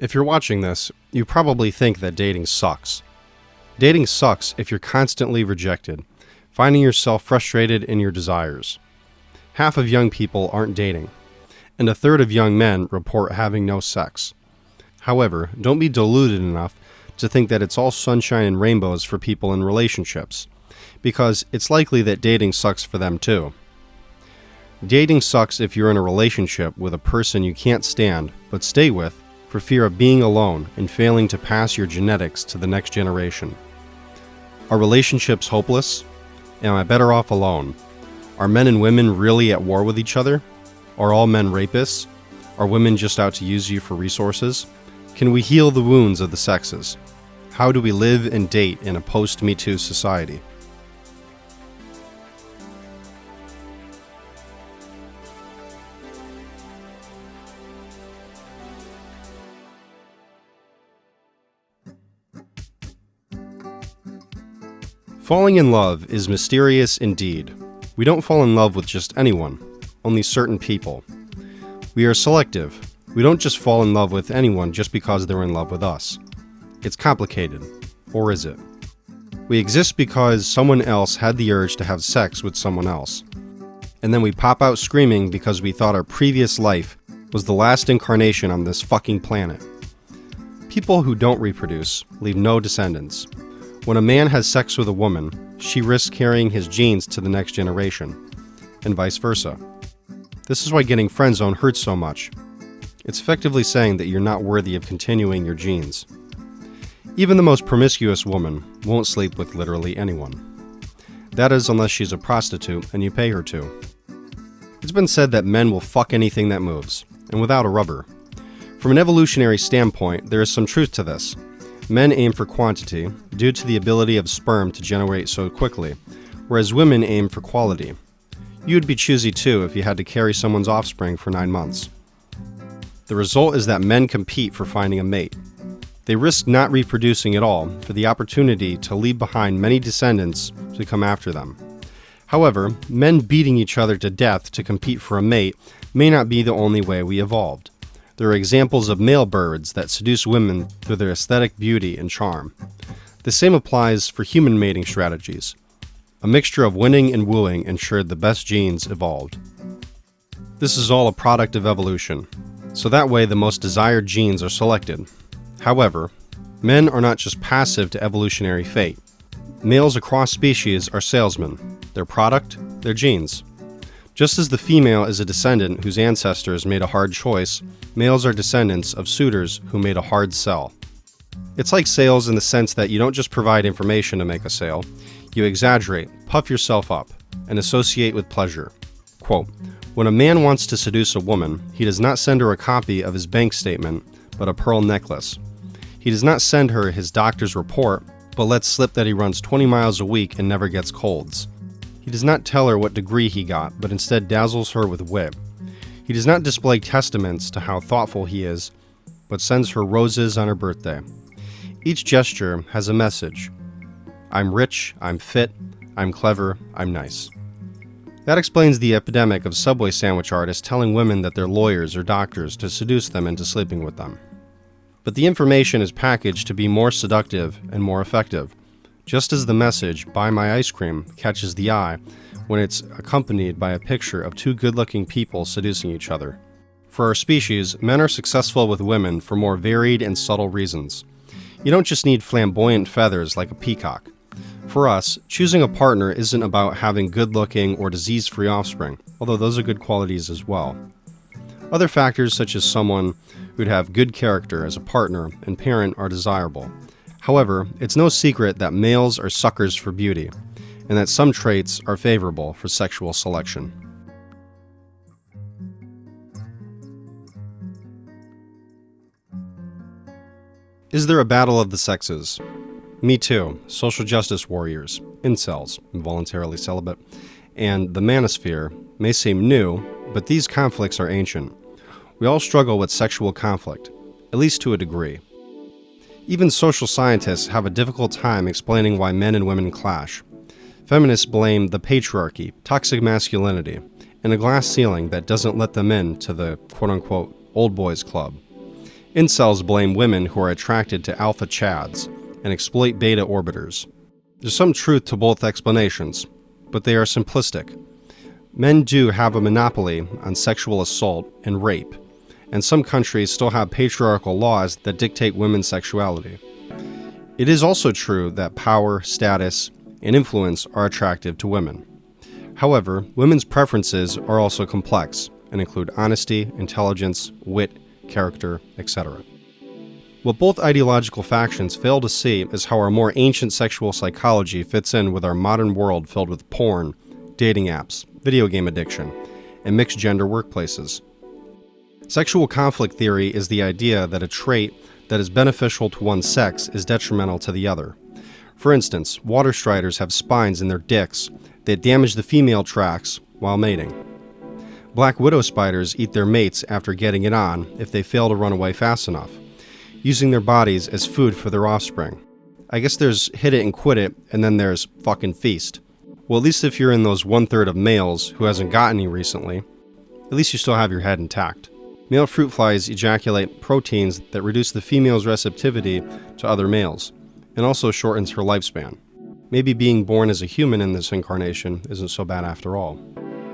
If you're watching this, you probably think that dating sucks. Dating sucks if you're constantly rejected, finding yourself frustrated in your desires. Half of young people aren't dating, and a third of young men report having no sex. However, don't be deluded enough to think that it's all sunshine and rainbows for people in relationships, because it's likely that dating sucks for them too. Dating sucks if you're in a relationship with a person you can't stand but stay with for fear of being alone and failing to pass your genetics to the next generation. Are relationships hopeless? Am I better off alone? Are men and women really at war with each other? Are all men rapists? Are women just out to use you for resources? Can we heal the wounds of the sexes? How do we live and date in a post-Me Too society? Falling in love is mysterious indeed. We don't fall in love with just anyone, only certain people. We are selective. We don't just fall in love with anyone just because they're in love with us. It's complicated. Or is it? We exist because someone else had the urge to have sex with someone else. And then we pop out screaming because we thought our previous life was the last incarnation on this fucking planet. People who don't reproduce leave no descendants. When a man has sex with a woman, she risks carrying his genes to the next generation, and vice versa. This is why getting friend-zoned hurts so much. It's effectively saying that you're not worthy of continuing your genes. Even the most promiscuous woman won't sleep with literally anyone. That is, unless she's a prostitute and you pay her to. It's been said that men will fuck anything that moves, and without a rubber. From an evolutionary standpoint, there is some truth to this. Men aim for quantity, due to the ability of sperm to generate so quickly, whereas women aim for quality. You'd be choosy too if you had to carry someone's offspring for 9 months. The result is that men compete for finding a mate. They risk not reproducing at all for the opportunity to leave behind many descendants to come after them. However, men beating each other to death to compete for a mate may not be the only way we evolved. There are examples of male birds that seduce women through their aesthetic beauty and charm. The same applies for human mating strategies. A mixture of winning and wooing ensured the best genes evolved. This is all a product of evolution, so that way the most desired genes are selected. However, men are not just passive to evolutionary fate. Males across species are salesmen. Their product, their genes. Just as the female is a descendant whose ancestors made a hard choice, males are descendants of suitors who made a hard sell. It's like sales in the sense that you don't just provide information to make a sale, you exaggerate, puff yourself up, and associate with pleasure. Quote, when a man wants to seduce a woman, he does not send her a copy of his bank statement, but a pearl necklace. He does not send her his doctor's report, but lets slip that he runs 20 miles a week and never gets colds. He does not tell her what degree he got, but instead dazzles her with wit. He does not display testaments to how thoughtful he is, but sends her roses on her birthday. Each gesture has a message. I'm rich, I'm fit, I'm clever, I'm nice. That explains the epidemic of Subway sandwich artists telling women that they're lawyers or doctors to seduce them into sleeping with them. But the information is packaged to be more seductive and more effective. Just as the message, buy my ice cream, catches the eye when it's accompanied by a picture of two good-looking people seducing each other. For our species, men are successful with women for more varied and subtle reasons. You don't just need flamboyant feathers like a peacock. For us, choosing a partner isn't about having good-looking or disease-free offspring, although those are good qualities as well. Other factors such as someone who'd have good character as a partner and parent are desirable. However, it's no secret that males are suckers for beauty, and that some traits are favorable for sexual selection. Is there a battle of the sexes? Me Too, social justice warriors, incels, involuntarily celibate, and the manosphere may seem new, but these conflicts are ancient. We all struggle with sexual conflict, at least to a degree. Even social scientists have a difficult time explaining why men and women clash. Feminists blame the patriarchy, toxic masculinity, and a glass ceiling that doesn't let them in to the quote-unquote old boys club. Incels blame women who are attracted to alpha chads and exploit beta orbiters. There's some truth to both explanations, but they are simplistic. Men do have a monopoly on sexual assault and rape, and some countries still have patriarchal laws that dictate women's sexuality. It is also true that power, status, and influence are attractive to women. However, women's preferences are also complex and include honesty, intelligence, wit, character, etc. What both ideological factions fail to see is how our more ancient sexual psychology fits in with our modern world filled with porn, dating apps, video game addiction, and mixed gender workplaces. Sexual conflict theory is the idea that a trait that is beneficial to one sex is detrimental to the other. For instance, water striders have spines in their dicks that damage the female tracts while mating. Black widow spiders eat their mates after getting it on if they fail to run away fast enough, using their bodies as food for their offspring. I guess there's hit it and quit it, and then there's fucking feast. Well, at least if you're in those 1/3 of males who hasn't got any recently, at least you still have your head intact. Male fruit flies ejaculate proteins that reduce the female's receptivity to other males, and also shortens her lifespan. Maybe being born as a human in this incarnation isn't so bad after all.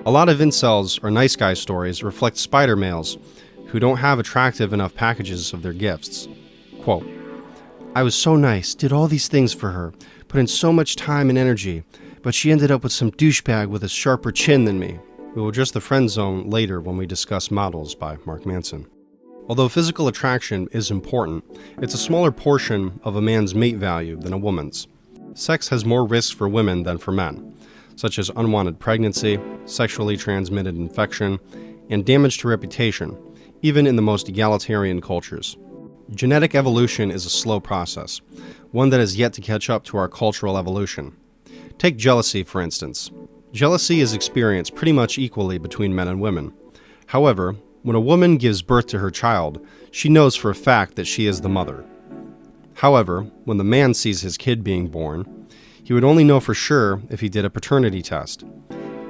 A lot of incels or nice guy stories reflect spider males who don't have attractive enough packages of their gifts. Quote, "I was so nice, did all these things for her, put in so much time and energy, but she ended up with some douchebag with a sharper chin than me." We will address the friend zone later when we discuss Models by Mark Manson. Although physical attraction is important, it's a smaller portion of a man's mate value than a woman's. Sex has more risks for women than for men, such as unwanted pregnancy, sexually transmitted infection, and damage to reputation, even in the most egalitarian cultures. Genetic evolution is a slow process, one that has yet to catch up to our cultural evolution. Take jealousy, for instance. Jealousy is experienced pretty much equally between men and women. However, when a woman gives birth to her child, she knows for a fact that she is the mother. However, when the man sees his kid being born, he would only know for sure if he did a paternity test.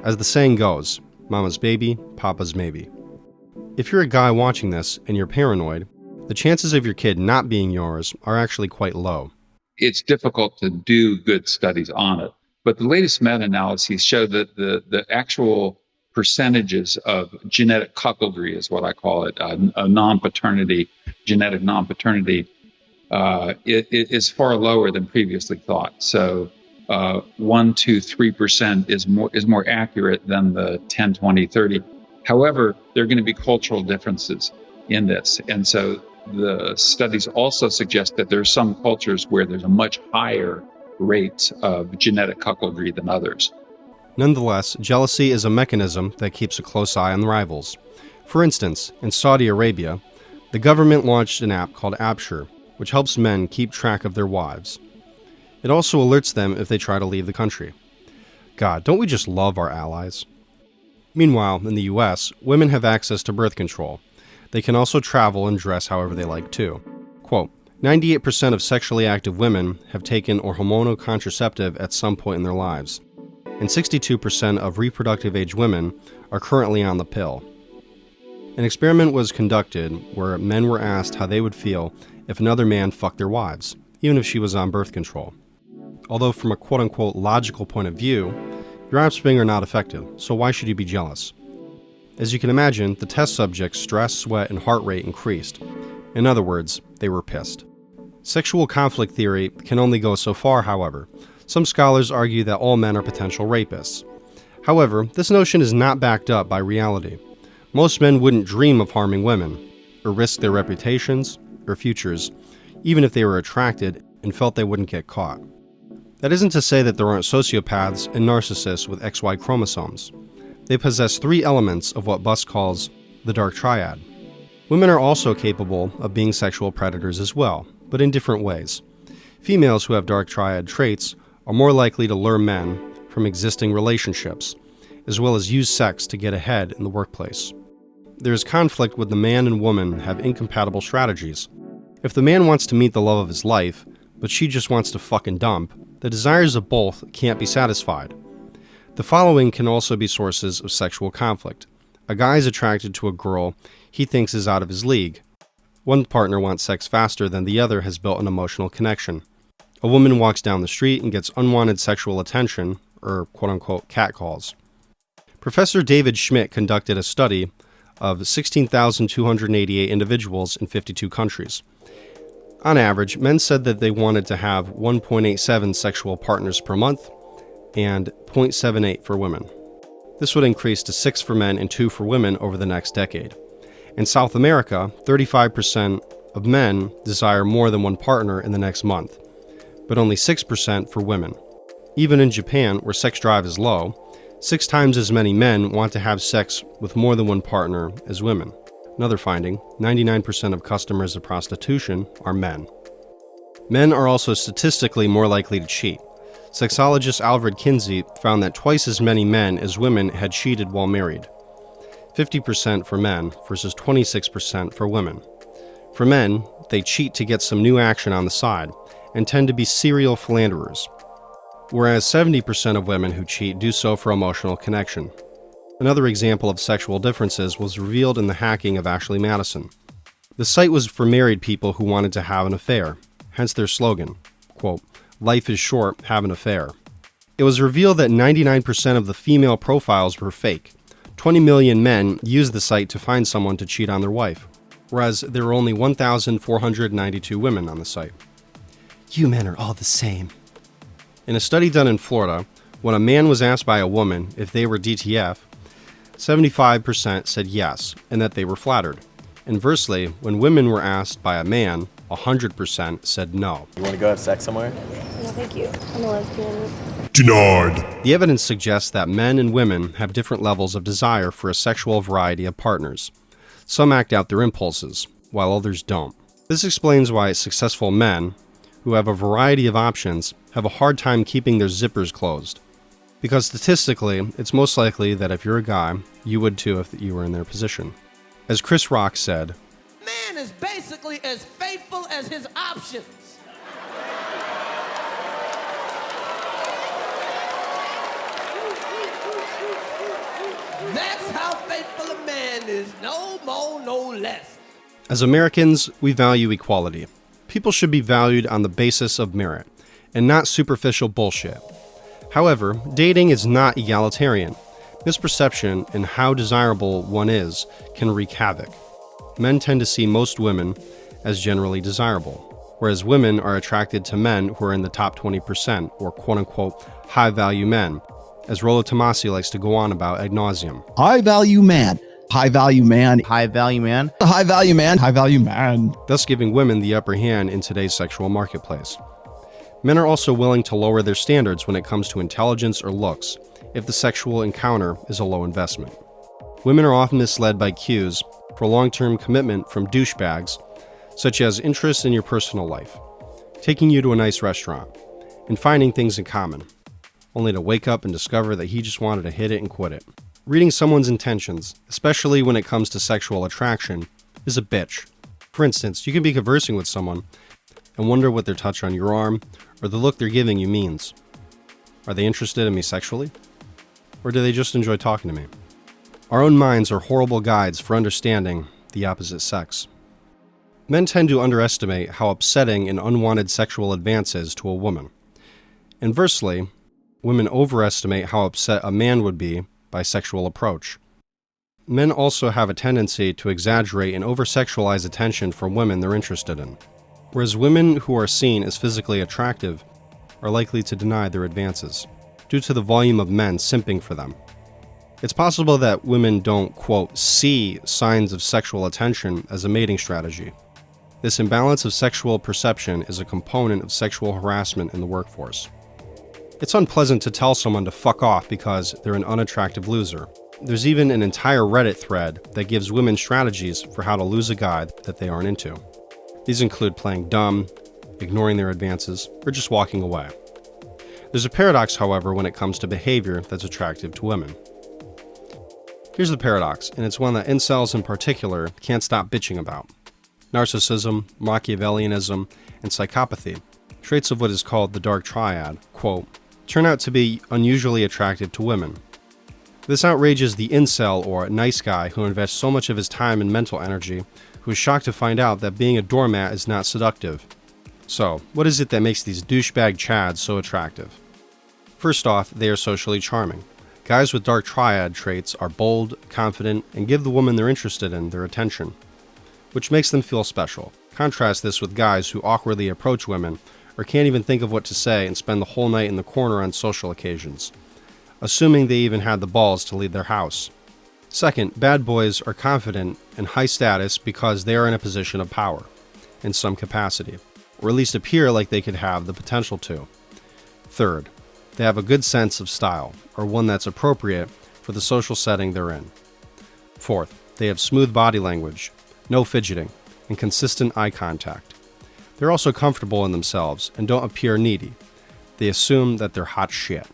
As the saying goes, mama's baby, papa's maybe. If you're a guy watching this and you're paranoid, the chances of your kid not being yours are actually quite low. It's difficult to do good studies on it. But the latest meta-analyses show that the actual percentages of genetic cuckoldry is what I call it, a non-paternity, genetic non-paternity, it is far lower than previously thought. So 1, 2, 3% is more accurate than the 10, 20, 30. However, there are going to be cultural differences in this. And so the studies also suggest that there are some cultures where there's a much higher rate of genetic cuckoldry than others. Nonetheless, jealousy is a mechanism that keeps a close eye on the rivals. For instance, in Saudi Arabia, the government launched an app called Abshur, which helps men keep track of their wives. It also alerts them if they try to leave the country. God, don't we just love our allies? Meanwhile, in the US, women have access to birth control. They can also travel and dress however they like too. Quote, 98% of sexually active women have taken a hormonal contraceptive at some point in their lives, and 62% of reproductive age women are currently on the pill. An experiment was conducted where men were asked how they would feel if another man fucked their wives, even if she was on birth control. Although from a quote-unquote logical point of view, your offspring are not affected, so why should you be jealous? As you can imagine, the test subjects' stress, sweat, and heart rate increased. In other words, they were pissed. Sexual conflict theory can only go so far, however. Some scholars argue that all men are potential rapists. However, this notion is not backed up by reality. Most men wouldn't dream of harming women, or risk their reputations or futures, even if they were attracted and felt they wouldn't get caught. That isn't to say that there aren't sociopaths and narcissists with XY chromosomes. They possess 3 elements of what Buss calls the dark triad. Women are also capable of being sexual predators as well, but in different ways. Females who have dark triad traits are more likely to lure men from existing relationships, as well as use sex to get ahead in the workplace. There is conflict when the man and woman have incompatible strategies. If the man wants to meet the love of his life, but she just wants to fucking dump, the desires of both can't be satisfied. The following can also be sources of sexual conflict. A guy is attracted to a girl he thinks is out of his league. One partner wants sex faster than the other has built an emotional connection. A woman walks down the street and gets unwanted sexual attention, or quote-unquote catcalls. Professor David Schmidt conducted a study of 16,288 individuals in 52 countries. On average, men said that they wanted to have 1.87 sexual partners per month and 0.78 for women. This would increase to 6 for men and 2 for women over the next decade. In South America, 35% of men desire more than one partner in the next month, but only 6% for women. Even in Japan, where sex drive is low, 6 times as many men want to have sex with more than one partner as women. Another finding, 99% of customers of prostitution are men. Men are also statistically more likely to cheat. Sexologist Alfred Kinsey found that twice as many men as women had cheated while married. 50% for men versus 26% for women. For men, they cheat to get some new action on the side and tend to be serial philanderers, whereas 70% of women who cheat do so for emotional connection. Another example of sexual differences was revealed in the hacking of Ashley Madison. The site was for married people who wanted to have an affair, hence their slogan, quote, "Life is short, have an affair." It was revealed that 99% of the female profiles were fake. 20 million men used the site to find someone to cheat on their wife, whereas there were only 1,492 women on the site. You men are all the same. In a study done in Florida, when a man was asked by a woman if they were DTF, 75% said yes, and that they were flattered. Inversely, when women were asked by a man, 100% said no. You want to go have sex somewhere? No, thank you. I'm a lesbian. Denied. The evidence suggests that men and women have different levels of desire for a sexual variety of partners. Some act out their impulses, while others don't. This explains why successful men, who have a variety of options, have a hard time keeping their zippers closed. Because statistically, it's most likely that if you're a guy, you would too if you were in their position. As Chris Rock said, "Man is basically as faithful as his options." That's how faithful a man is, no more, no less. as Americans, we value equality. People should be valued on the basis of merit, and not superficial bullshit. However, dating is not egalitarian. Misperception in how desirable one is can wreak havoc. Men tend to see most women as generally desirable, whereas women are attracted to men who are in the top 20%, or quote-unquote high-value men, as Rollo Tomasi likes to go on about ad nauseum. High value man. High value man. High value man. High value man. High value man. Thus giving women the upper hand in today's sexual marketplace. Men are also willing to lower their standards when it comes to intelligence or looks, if the sexual encounter is a low investment. Women are often misled by cues for long-term commitment from douchebags, such as interest in your personal life, taking you to a nice restaurant, and finding things in common, only to wake up and discover that he just wanted to hit it and quit it. Reading someone's intentions, especially when it comes to sexual attraction, is a bitch. For instance, you can be conversing with someone and wonder what their touch on your arm or the look they're giving you means. Are they interested in me sexually? Or do they just enjoy talking to me? Our own minds are horrible guides for understanding the opposite sex. Men tend to underestimate how upsetting an unwanted sexual advance is to a woman. Inversely, women overestimate how upset a man would be by sexual approach. Men also have a tendency to exaggerate and over-sexualize attention from women they're interested in, whereas women who are seen as physically attractive are likely to deny their advances, due to the volume of men simping for them. It's possible that women don't, quote, see signs of sexual attention as a mating strategy. This imbalance of sexual perception is a component of sexual harassment in the workforce. It's unpleasant to tell someone to fuck off because they're an unattractive loser. There's even an entire Reddit thread that gives women strategies for how to lose a guy that they aren't into. These include playing dumb, ignoring their advances, or just walking away. There's a paradox, however, when it comes to behavior that's attractive to women. Here's the paradox, and it's one that incels in particular can't stop bitching about. Narcissism, Machiavellianism, and psychopathy, traits of what is called the dark triad, quote, turn out to be unusually attractive to women. This outrages the incel or nice guy who invests so much of his time and mental energy who is shocked to find out that being a doormat is not seductive. So, what is it that makes these douchebag chads so attractive? First off, they are socially charming. Guys with dark triad traits are bold, confident, and give the woman they're interested in their attention, which makes them feel special. Contrast this with guys who awkwardly approach women or can't even think of what to say and spend the whole night in the corner on social occasions, assuming they even had the balls to leave their house. Second, bad boys are confident and high status because they are in a position of power, in some capacity, or at least appear like they could have the potential to. Third, they have a good sense of style, or one that's appropriate for the social setting they're in. Fourth, they have smooth body language, no fidgeting, and consistent eye contact. They're also comfortable in themselves and don't appear needy. They assume that they're hot shit.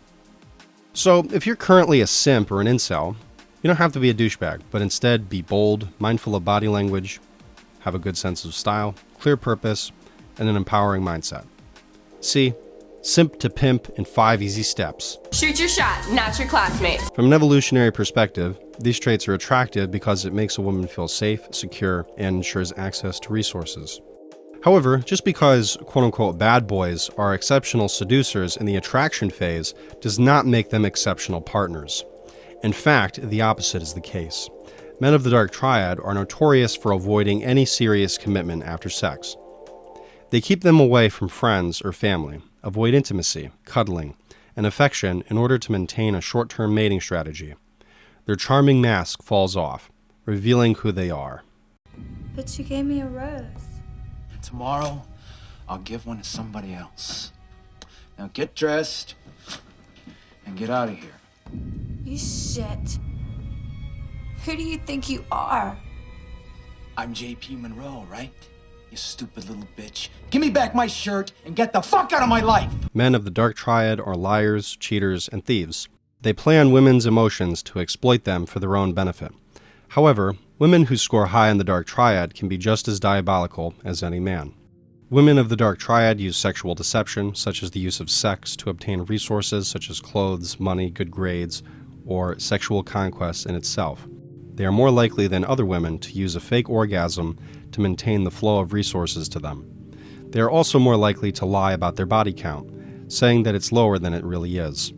So, if you're currently a simp or an incel, you don't have to be a douchebag, but instead be bold, mindful of body language, have a good sense of style, clear purpose, and an empowering mindset. See, Simp to Pimp in 5 easy steps. Shoot your shot, not your classmates. From an evolutionary perspective, these traits are attractive because it makes a woman feel safe, secure, and ensures access to resources. However, just because quote-unquote bad boys are exceptional seducers in the attraction phase does not make them exceptional partners. In fact, the opposite is the case. Men of the dark triad are notorious for avoiding any serious commitment after sex. They keep them away from friends or family, avoid intimacy, cuddling, and affection in order to maintain a short-term mating strategy. Their charming mask falls off, revealing who they are. But you gave me a rose. Tomorrow, I'll give one to somebody else. Now get dressed and get out of here. You shit. Who do you think you are? I'm JP Monroe, right? You stupid little bitch. Give me back my shirt and get the fuck out of my life! Men of the dark triad are liars, cheaters, and thieves. They play on women's emotions to exploit them for their own benefit. However, women who score high in the dark triad can be just as diabolical as any man. Women of the dark triad use sexual deception, such as the use of sex, to obtain resources such as clothes, money, good grades, or sexual conquest in itself. They are more likely than other women to use a fake orgasm to maintain the flow of resources to them. They are also more likely to lie about their body count, saying that it's lower than it really is.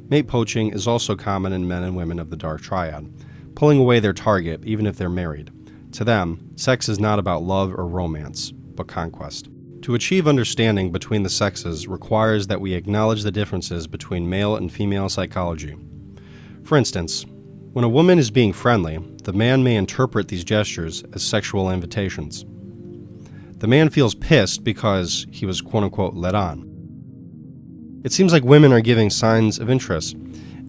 Mate poaching is also common in men and women of the dark triad, pulling away their target even if they're married. To them, sex is not about love or romance, but conquest. To achieve understanding between the sexes requires that we acknowledge the differences between male and female psychology. For instance, when a woman is being friendly, the man may interpret these gestures as sexual invitations. The man feels pissed because he was quote-unquote led on. It seems like women are giving signs of interest,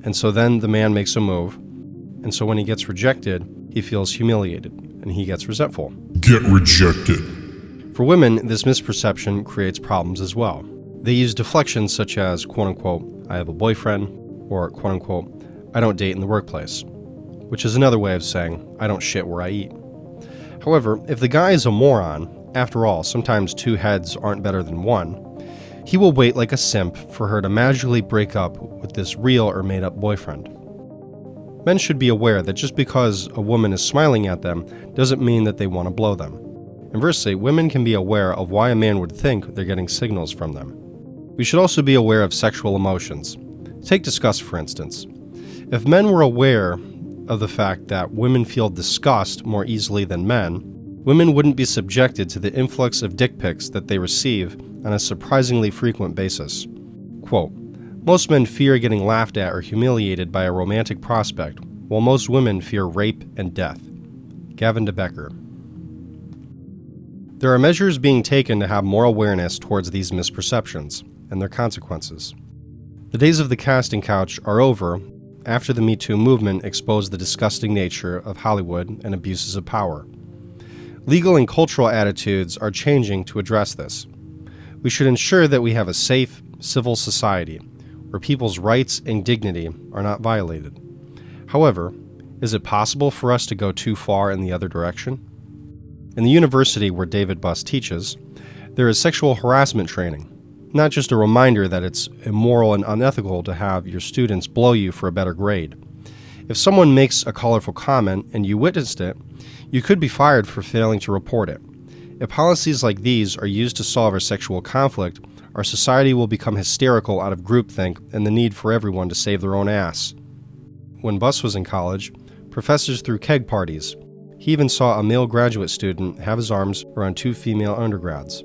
and so then the man makes a move, and so when he gets rejected, he feels humiliated, and he gets resentful. Get rejected. For women, this misperception creates problems as well. They use deflections such as quote-unquote, I have a boyfriend, or quote-unquote, I don't date in the workplace, which is another way of saying, I don't shit where I eat. However, if the guy is a moron, after all, sometimes 2 heads aren't better than 1, he will wait like a simp for her to magically break up with this real or made-up boyfriend. Men should be aware that just because a woman is smiling at them doesn't mean that they want to blow them. Inversely, women can be aware of why a man would think they're getting signals from them. We should also be aware of sexual emotions. Take disgust, for instance. If men were aware of the fact that women feel disgust more easily than men, women wouldn't be subjected to the influx of dick pics that they receive on a surprisingly frequent basis. Quote, most men fear getting laughed at or humiliated by a romantic prospect, while most women fear rape and death. Gavin DeBecker. There are measures being taken to have more awareness towards these misperceptions and their consequences. The days of the casting couch are over after the Me Too movement exposed the disgusting nature of Hollywood and abuses of power. Legal and cultural attitudes are changing to address this. We should ensure that we have a safe, civil society where people's rights and dignity are not violated. However, is it possible for us to go too far in the other direction? In the university where David Buss teaches, there is sexual harassment training, not just a reminder that it's immoral and unethical to have your students blow you for a better grade. If someone makes a colorful comment and you witnessed it, you could be fired for failing to report it. If policies like these are used to solve our sexual conflict, our society will become hysterical out of groupthink and the need for everyone to save their own ass. When Bus was in college, professors threw keg parties. He even saw a male graduate student have his arms around 2 female undergrads.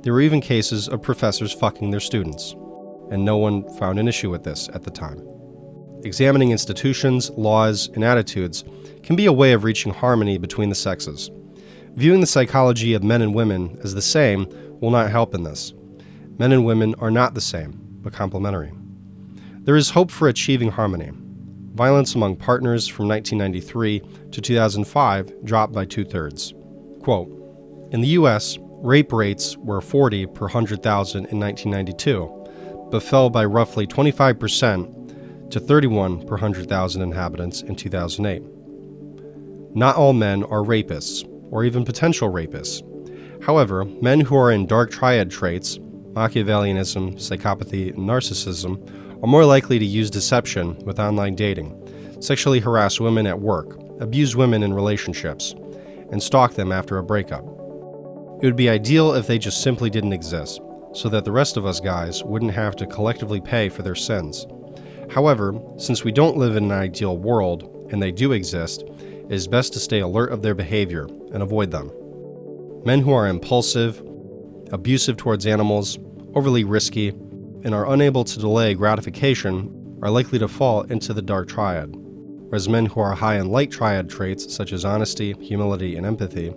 There were even cases of professors fucking their students, and no one found an issue with this at the time. Examining institutions, laws, and attitudes can be a way of reaching harmony between the sexes. Viewing the psychology of men and women as the same will not help in this. Men and women are not the same, but complementary. There is hope for achieving harmony. Violence among partners from 1993 to 2005 dropped by 2/3. Quote, in the U.S., rape rates were 40 per 100,000 in 1992, but fell by roughly 25% to 31 per 100,000 inhabitants in 2008. Not all men are rapists, or even potential rapists. However, men who are in dark triad traits, Machiavellianism, psychopathy, and narcissism, are more likely to use deception with online dating, sexually harass women at work, abuse women in relationships, and stalk them after a breakup. It would be ideal if they just simply didn't exist, so that the rest of us guys wouldn't have to collectively pay for their sins. However, since we don't live in an ideal world, and they do exist, it is best to stay alert of their behavior and avoid them. Men who are impulsive, abusive towards animals, overly risky, and are unable to delay gratification are likely to fall into the dark triad, whereas men who are high in light triad traits such as honesty, humility, and empathy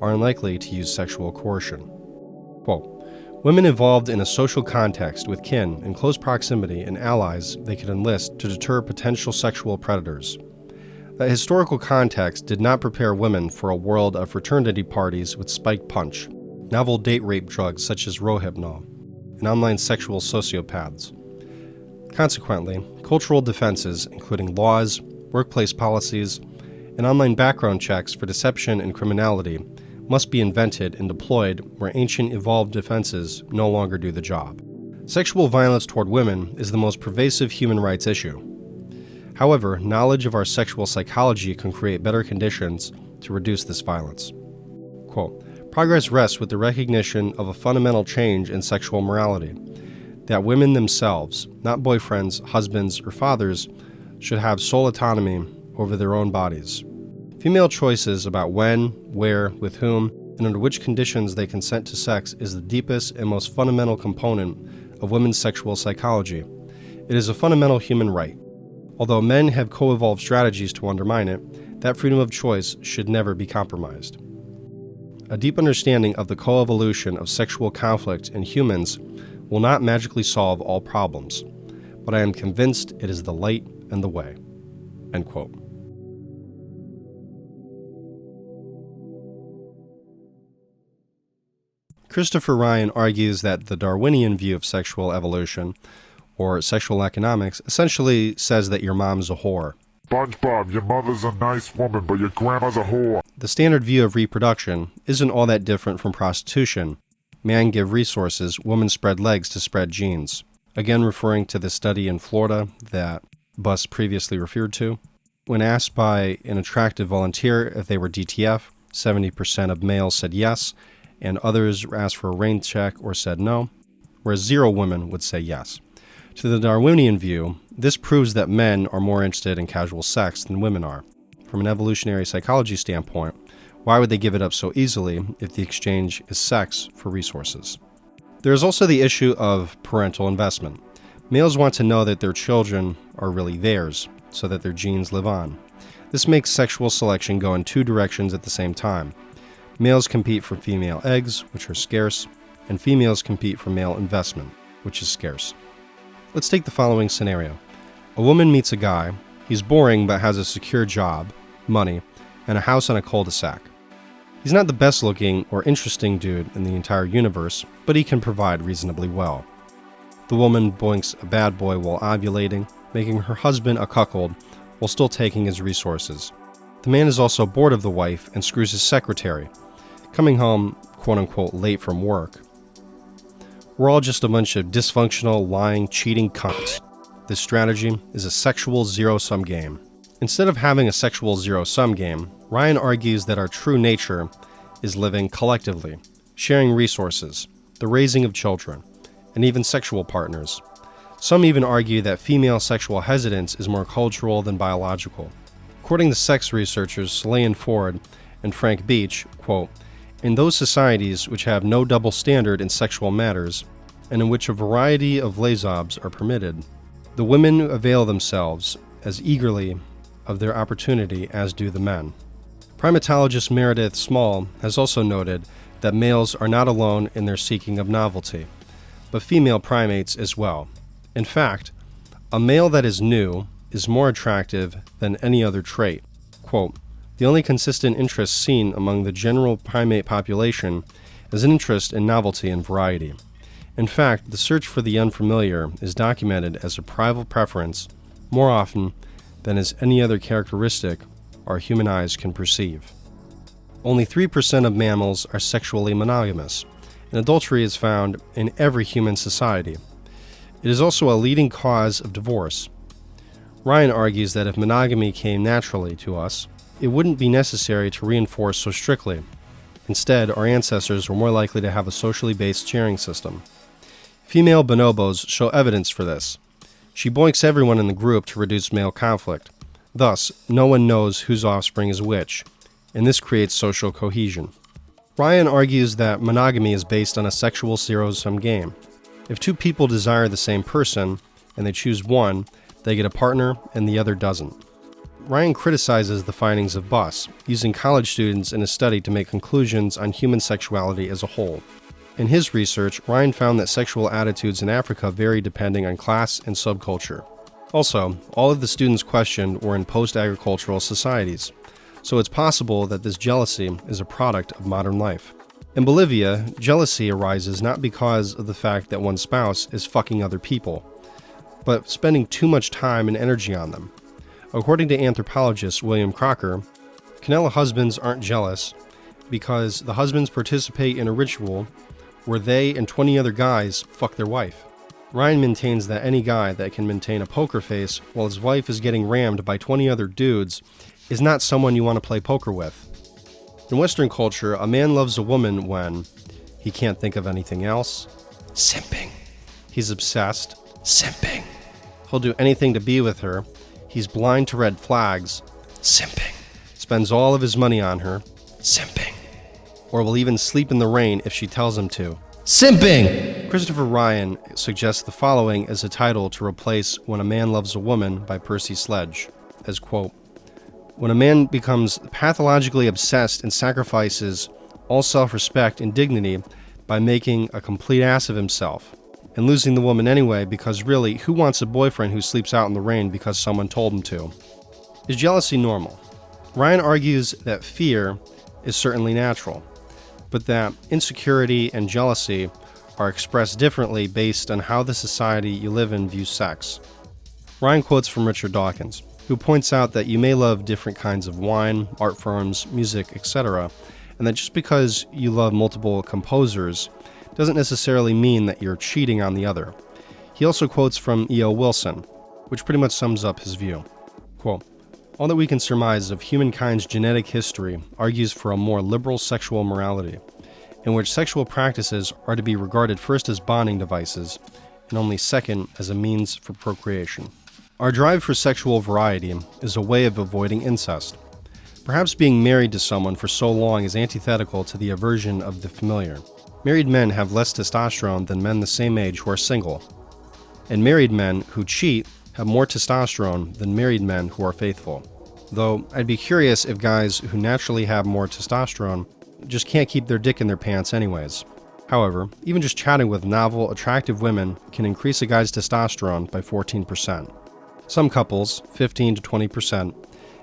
are unlikely to use sexual coercion. Quote, women evolved in a social context with kin in close proximity and allies they could enlist to deter potential sexual predators. That historical context did not prepare women for a world of fraternity parties with spiked punch, novel date rape drugs such as Rohypnol, and online sexual sociopaths. Consequently, cultural defenses, including laws, workplace policies, and online background checks for deception and criminality, must be invented and deployed where ancient evolved defenses no longer do the job. Sexual violence toward women is the most pervasive human rights issue. However, knowledge of our sexual psychology can create better conditions to reduce this violence. Quote, progress rests with the recognition of a fundamental change in sexual morality, that women themselves, not boyfriends, husbands, or fathers, should have sole autonomy over their own bodies. Female choices about when, where, with whom, and under which conditions they consent to sex is the deepest and most fundamental component of women's sexual psychology. It is a fundamental human right. Although men have co-evolved strategies to undermine it, that freedom of choice should never be compromised. A deep understanding of the co-evolution of sexual conflict in humans will not magically solve all problems, but I am convinced it is the light and the way. End quote. Christopher Ryan argues that the Darwinian view of sexual evolution, or sexual economics, essentially says that your mom's a whore. SpongeBob, your mother's a nice woman, but your grandma's a whore. The standard view of reproduction isn't all that different from prostitution. Man give resources, woman spread legs to spread genes. Again, referring to the study in Florida that Bus previously referred to. When asked by an attractive volunteer if they were DTF, 70% of males said yes, and others asked for a rain check or said no, whereas 0 women would say yes. To the Darwinian view, this proves that men are more interested in casual sex than women are. From an evolutionary psychology standpoint, why would they give it up so easily if the exchange is sex for resources? There is also the issue of parental investment. Males want to know that their children are really theirs, so that their genes live on. This makes sexual selection go in 2 directions at the same time. Males compete for female eggs, which are scarce, and females compete for male investment, which is scarce. Let's take the following scenario. A woman meets a guy. He's boring but has a secure job, money, and a house on a cul-de-sac. He's not the best looking or interesting dude in the entire universe, but he can provide reasonably well. The woman boinks a bad boy while ovulating, making her husband a cuckold while still taking his resources. The man is also bored of the wife and screws his secretary, coming home quote-unquote late from work. We're all just a bunch of dysfunctional, lying, cheating cunts. This strategy is a sexual zero-sum game. Instead of having a sexual zero-sum game, Ryan argues that our true nature is living collectively, sharing resources, the raising of children, and even sexual partners. Some even argue that female sexual hesitance is more cultural than biological. According to sex researchers Salehan Ford and Frank Beach, quote, "In those societies which have no double standard in sexual matters, and in which a variety of laisabs are permitted, the women avail themselves as eagerly of their opportunity as do the men." Primatologist Meredith Small has also noted that males are not alone in their seeking of novelty, but female primates as well. In fact, a male that is new is more attractive than any other trait. Quote, "The only consistent interest seen among the general primate population is an interest in novelty and variety. In fact, the search for the unfamiliar is documented as a private preference more often than as any other characteristic our human eyes can perceive." Only 3% of mammals are sexually monogamous, and adultery is found in every human society. It is also a leading cause of divorce. Ryan argues that if monogamy came naturally to us, it wouldn't be necessary to reinforce so strictly. Instead, our ancestors were more likely to have a socially based sharing system. Female bonobos show evidence for this. She boinks everyone in the group to reduce male conflict. Thus, no one knows whose offspring is which, and this creates social cohesion. Ryan argues that monogamy is based on a sexual zero-sum game. If two people desire the same person, and they choose one, they get a partner and the other doesn't. Ryan criticizes the findings of Buss, using college students in a study to make conclusions on human sexuality as a whole. In his research, Ryan found that sexual attitudes in Africa vary depending on class and subculture. Also, all of the students questioned were in post-agricultural societies, so it's possible that this jealousy is a product of modern life. In Bolivia, jealousy arises not because of the fact that one spouse is fucking other people, but spending too much time and energy on them. According to anthropologist William Crocker, Canela husbands aren't jealous because the husbands participate in a ritual where they and 20 other guys fuck their wife. Ryan maintains that any guy that can maintain a poker face while his wife is getting rammed by 20 other dudes is not someone you want to play poker with. In Western culture, a man loves a woman when he can't think of anything else. Simping. He's obsessed. Simping. He'll do anything to be with her. He's blind to red flags. Simping. Spends all of his money on her. Simping. Or will even sleep in the rain if she tells him to. Simping! Christopher Ryan suggests the following as a title to replace When a Man Loves a Woman by Percy Sledge, as quote, "When a man becomes pathologically obsessed and sacrifices all self-respect and dignity by making a complete ass of himself, and losing the woman anyway because really, who wants a boyfriend who sleeps out in the rain because someone told him to?" Is jealousy normal? Ryan argues that fear is certainly natural, but that insecurity and jealousy are expressed differently based on how the society you live in views sex. Ryan quotes from Richard Dawkins, who points out that you may love different kinds of wine, art forms, music, etc., and that just because you love multiple composers doesn't necessarily mean that you're cheating on the other. He also quotes from E.O. Wilson, which pretty much sums up his view. Quote, "All that we can surmise of humankind's genetic history argues for a more liberal sexual morality, in which sexual practices are to be regarded first as bonding devices, and only second as a means for procreation. Our drive for sexual variety is a way of avoiding incest. Perhaps being married to someone for so long is antithetical to the aversion of the familiar. Married men have less testosterone than men the same age who are single, and married men who cheat have more testosterone than married men who are faithful. Though I'd be curious if guys who naturally have more testosterone just can't keep their dick in their pants anyways. However, even just chatting with novel, attractive women can increase a guy's testosterone by 14%. Some couples, 15 to 20%,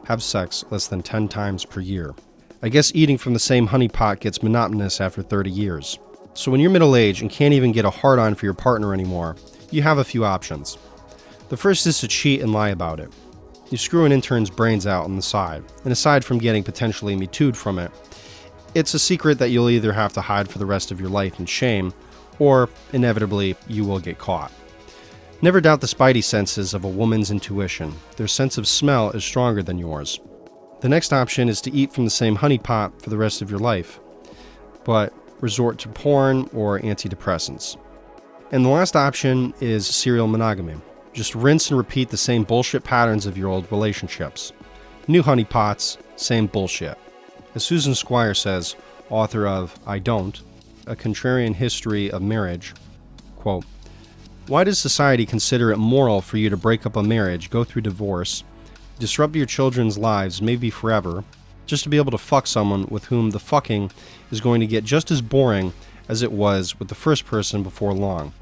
have sex less than 10 times per year. I guess eating from the same honey pot gets monotonous after 30 years. So when you're middle-aged and can't even get a hard-on for your partner anymore, you have a few options. The first is to cheat and lie about it. You screw an intern's brains out on the side, and aside from getting potentially Me Too'd from it, it's a secret that you'll either have to hide for the rest of your life in shame, or inevitably you will get caught. Never doubt the spidey senses of a woman's intuition. Their sense of smell is stronger than yours. The next option is to eat from the same honeypot for the rest of your life, but resort to porn or antidepressants. And the last option is serial monogamy. Just rinse and repeat the same bullshit patterns of your old relationships. New honeypots, same bullshit. As Susan Squire says, author of I Don't, A Contrarian History of Marriage, quote, "Why does society consider it moral for you to break up a marriage, go through divorce, disrupt your children's lives, maybe forever, just to be able to fuck someone with whom the fucking is going to get just as boring as it was with the first person before long?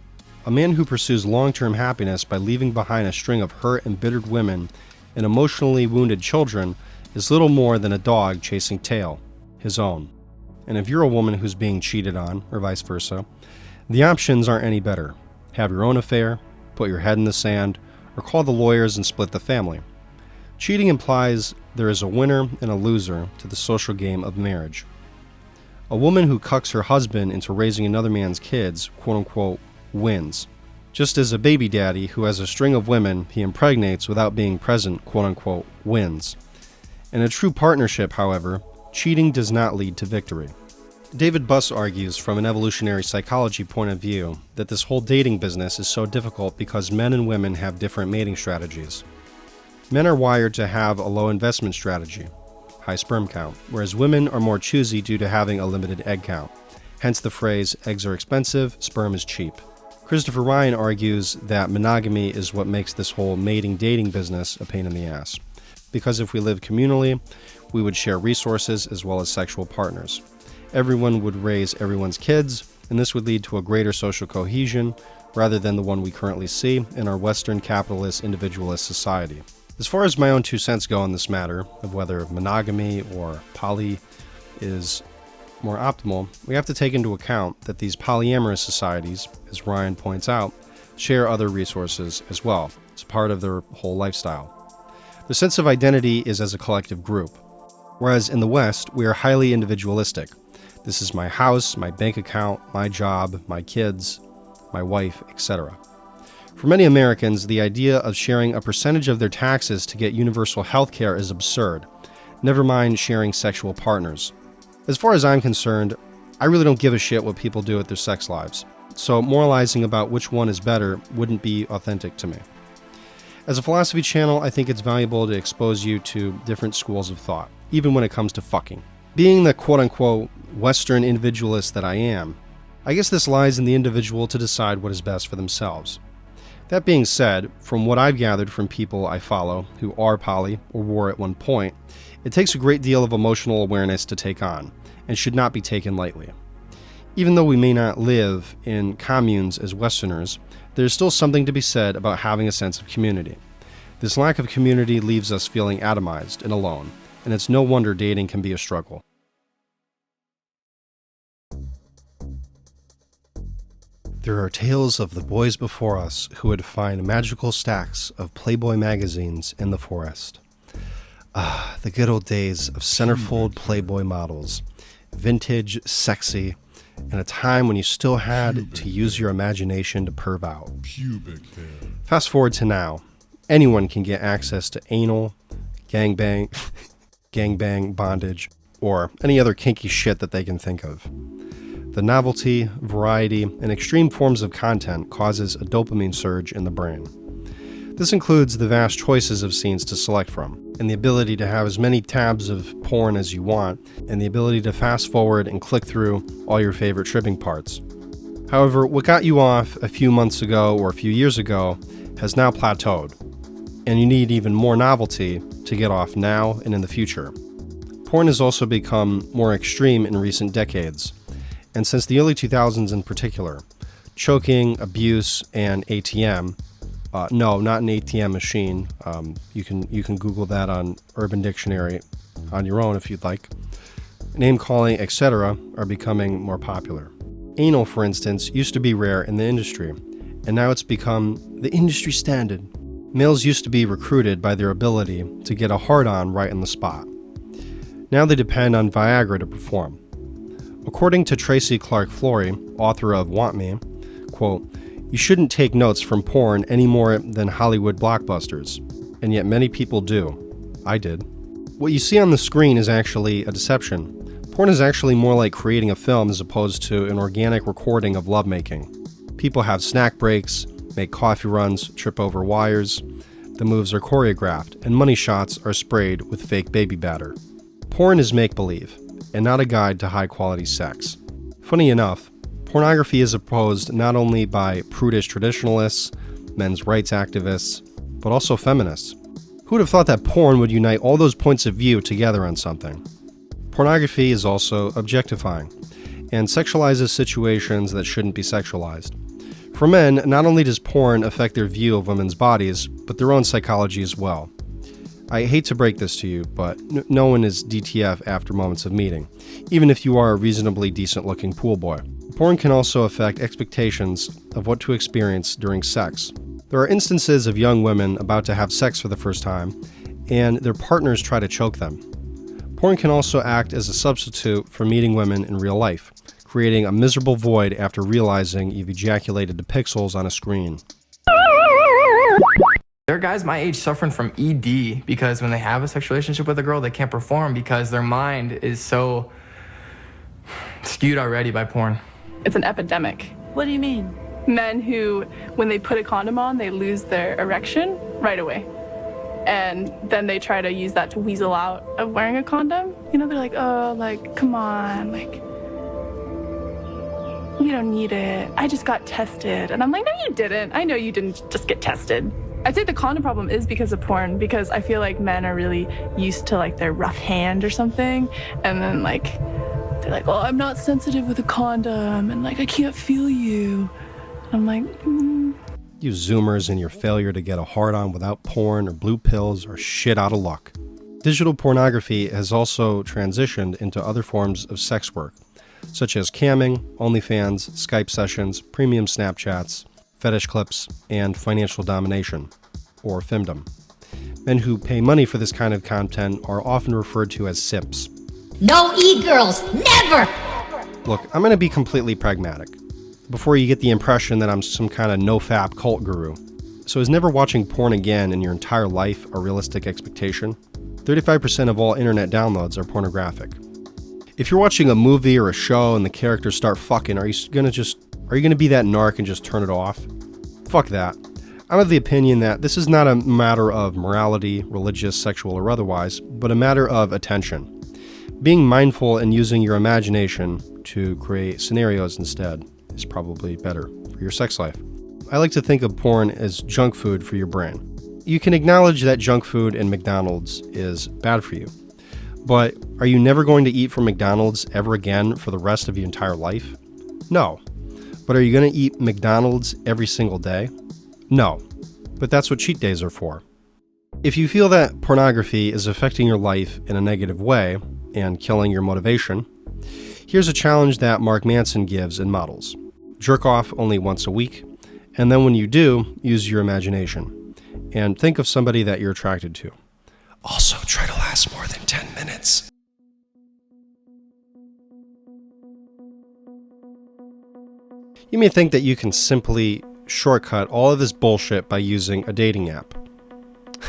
A man who pursues long-term happiness by leaving behind a string of hurt, embittered women and emotionally wounded children is little more than a dog chasing tail, his own. And if you're a woman who's being cheated on, or vice versa, the options aren't any better. Have your own affair, put your head in the sand, or call the lawyers and split the family. Cheating implies there is a winner and a loser to the social game of marriage. A woman who cucks her husband into raising another man's kids, quote-unquote, wins. Just as a baby daddy who has a string of women he impregnates without being present, quote-unquote, wins. In a true partnership, however, cheating does not lead to victory. David Buss argues from an evolutionary psychology point of view that this whole dating business is so difficult because men and women have different mating strategies. Men are wired to have a low investment strategy, high sperm count, whereas women are more choosy due to having a limited egg count. Hence the phrase, eggs are expensive, sperm is cheap. Christopher Ryan argues that monogamy is what makes this whole mating-dating business a pain in the ass. Because if we live communally, we would share resources as well as sexual partners. Everyone would raise everyone's kids, and this would lead to a greater social cohesion rather than the one we currently see in our Western capitalist individualist society. As far as my own 2 cents go on this matter of whether monogamy or poly is more optimal, we have to take into account that these polyamorous societies, as Ryan points out, share other resources as well. It's part of their whole lifestyle. Their sense of identity is as a collective group, whereas in the West, we are highly individualistic. This is my house, my bank account, my job, my kids, my wife, etc. For many Americans, the idea of sharing a percentage of their taxes to get universal health care is absurd, never mind sharing sexual partners. As far as I'm concerned, I really don't give a shit what people do with their sex lives, so moralizing about which one is better wouldn't be authentic to me. As a philosophy channel, I think it's valuable to expose you to different schools of thought, even when it comes to fucking. Being the quote-unquote Western individualist that I am, I guess this lies in the individual to decide what is best for themselves. That being said, from what I've gathered from people I follow who are poly or were at one point, it takes a great deal of emotional awareness to take on, and should not be taken lightly. Even though we may not live in communes as Westerners, there's still something to be said about having a sense of community. This lack of community leaves us feeling atomized and alone, and it's no wonder dating can be a struggle. There are tales of the boys before us who would find magical stacks of Playboy magazines in the forest. Ah, the good old days of centerfold Playboy models, vintage, sexy, and a time when you still had to use your imagination to perv out. Fast forward to now, anyone can get access to anal, gangbang, bondage, or any other kinky shit that they can think of. The novelty, variety, and extreme forms of content causes a dopamine surge in the brain. This includes the vast choices of scenes to select from, and the ability to have as many tabs of porn as you want, and the ability to fast forward and click through all your favorite tripping parts. However, what got you off a few months ago or a few years ago has now plateaued, and you need even more novelty to get off now and in the future. Porn has also become more extreme in recent decades, and since the early 2000s in particular, choking, abuse, and ATM. No, not an ATM machine. You can Google that on Urban Dictionary on your own if you'd like. Name calling, etc. are becoming more popular. Anal, for instance, used to be rare in the industry, and now it's become the industry standard. Males used to be recruited by their ability to get a hard-on right on the spot. Now they depend on Viagra to perform. According to Tracy Clark Flory, author of Want Me, quote, You shouldn't take notes from porn any more than Hollywood blockbusters, and yet many people do. I did. What you see on the screen is actually a deception. Porn is actually more like creating a film as opposed to an organic recording of lovemaking. People have snack breaks, make coffee runs, trip over wires. The moves are choreographed, and money shots are sprayed with fake baby batter. Porn is make-believe, and not a guide to high-quality sex. Funny enough, pornography is opposed not only by prudish traditionalists, men's rights activists, but also feminists. Who would have thought that porn would unite all those points of view together on something? Pornography is also objectifying, and sexualizes situations that shouldn't be sexualized. For men, not only does porn affect their view of women's bodies, but their own psychology as well. I hate to break this to you, but no one is DTF after moments of meeting, even if you are a reasonably decent-looking pool boy. Porn can also affect expectations of what to experience during sex. There are instances of young women about to have sex for the first time, and their partners try to choke them. Porn can also act as a substitute for meeting women in real life, creating a miserable void after realizing you've ejaculated the pixels on a screen. There are guys my age suffering from ED because when they have a sexual relationship with a girl, they can't perform because their mind is so skewed already by porn. It's an epidemic. What do you mean? Men who, when they put a condom on, they lose their erection right away. And then they try to use that to weasel out of wearing a condom. You know, they're like, oh, like, come on, like, we don't need it. I just got tested. And I'm like, no, you didn't. I know you didn't just get tested. I'd say the condom problem is because of porn, because I feel like men are really used to like their rough hand or something. And then like, they're like, oh, I'm not sensitive with a condom. And like, I can't feel you. I'm like, You Zoomers and your failure to get a hard-on without porn or blue pills are shit out of luck. Digital pornography has also transitioned into other forms of sex work, such as camming, OnlyFans, Skype sessions, premium Snapchats, fetish clips, and financial domination, or femdom. Men who pay money for this kind of content are often referred to as sips. No e-girls, never! Look, I'm going to be completely pragmatic, before you get the impression that I'm some kind of no-fap cult guru. So is never watching porn again in your entire life a realistic expectation? 35% of all internet downloads are pornographic. If you're watching a movie or a show and the characters start fucking, are you gonna be that narc and just turn it off? Fuck that. I'm of the opinion that this is not a matter of morality, religious, sexual, or otherwise, but a matter of attention. Being mindful and using your imagination to create scenarios instead is probably better for your sex life. I like to think of porn as junk food for your brain. You can acknowledge that junk food in McDonald's is bad for you, but are you never going to eat from McDonald's ever again for the rest of your entire life? No. But are you going to eat McDonald's every single day? No. But that's what cheat days are for. If you feel that pornography is affecting your life in a negative way and killing your motivation, here's a challenge that Mark Manson gives in Models. Jerk off only once a week, and then when you do, use your imagination. And think of somebody that you're attracted to. Also, try to last more than 10 minutes. You may think that you can simply shortcut all of this bullshit by using a dating app.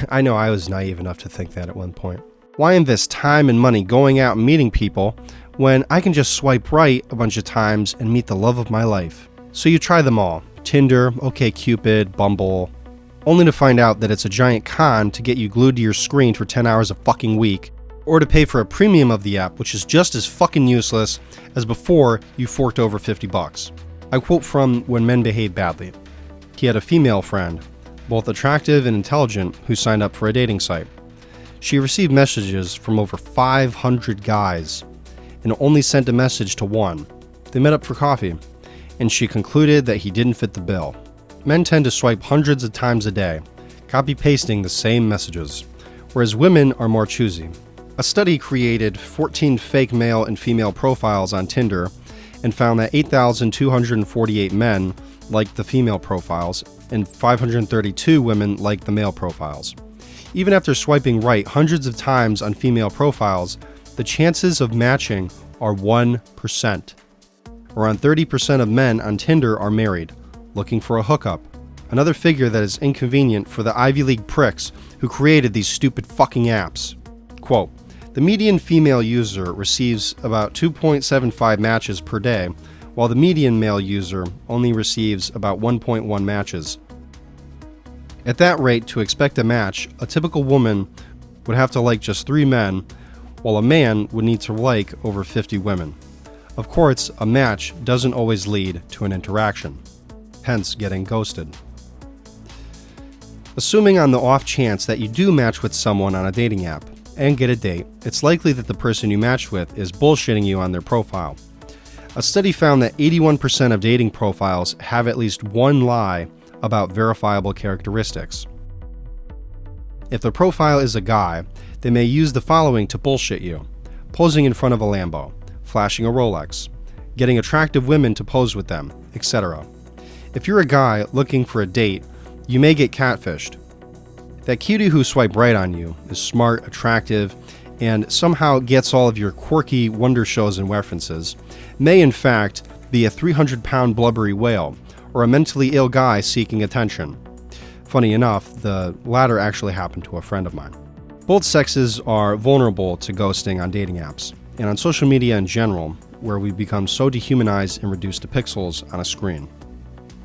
I know I was naive enough to think that at one point. Why invest time and money going out and meeting people when I can just swipe right a bunch of times and meet the love of my life? So you try them all. Tinder, OkCupid, Bumble, only to find out that it's a giant con to get you glued to your screen for 10 hours a fucking week, or to pay for a premium of the app, which is just as fucking useless as before you forked over $50. I quote from When Men Behave Badly. He had a female friend, both attractive and intelligent, who signed up for a dating site. She received messages from over 500 guys and only sent a message to one. They met up for coffee, and she concluded that he didn't fit the bill. Men tend to swipe hundreds of times a day, copy-pasting the same messages, whereas women are more choosy. A study created 14 fake male and female profiles on Tinder and found that 8,248 men liked the female profiles and 532 women liked the male profiles. Even after swiping right hundreds of times on female profiles, the chances of matching are 1%. Around 30% of men on Tinder are married, looking for a hookup. Another figure that is inconvenient for the Ivy League pricks who created these stupid fucking apps. Quote, the median female user receives about 2.75 matches per day, while the median male user only receives about 1.1 matches. At that rate, to expect a match, a typical woman would have to like just 3 men, while a man would need to like over 50 women. Of course, a match doesn't always lead to an interaction, hence getting ghosted. Assuming on the off chance that you do match with someone on a dating app and get a date, it's likely that the person you match with is bullshitting you on their profile. A study found that 81% of dating profiles have at least one lie about verifiable characteristics. If the profile is a guy, they may use the following to bullshit you: posing in front of a Lambo, flashing a Rolex, getting attractive women to pose with them, etc. If you're a guy looking for a date, you may get catfished. That cutie who swiped right on you is smart, attractive, and somehow gets all of your quirky wonder shows and references, may in fact be a 300-pound blubbery whale, or a mentally ill guy seeking attention. Funny enough, the latter actually happened to a friend of mine. Both sexes are vulnerable to ghosting on dating apps, and on social media in general, where we become so dehumanized and reduced to pixels on a screen.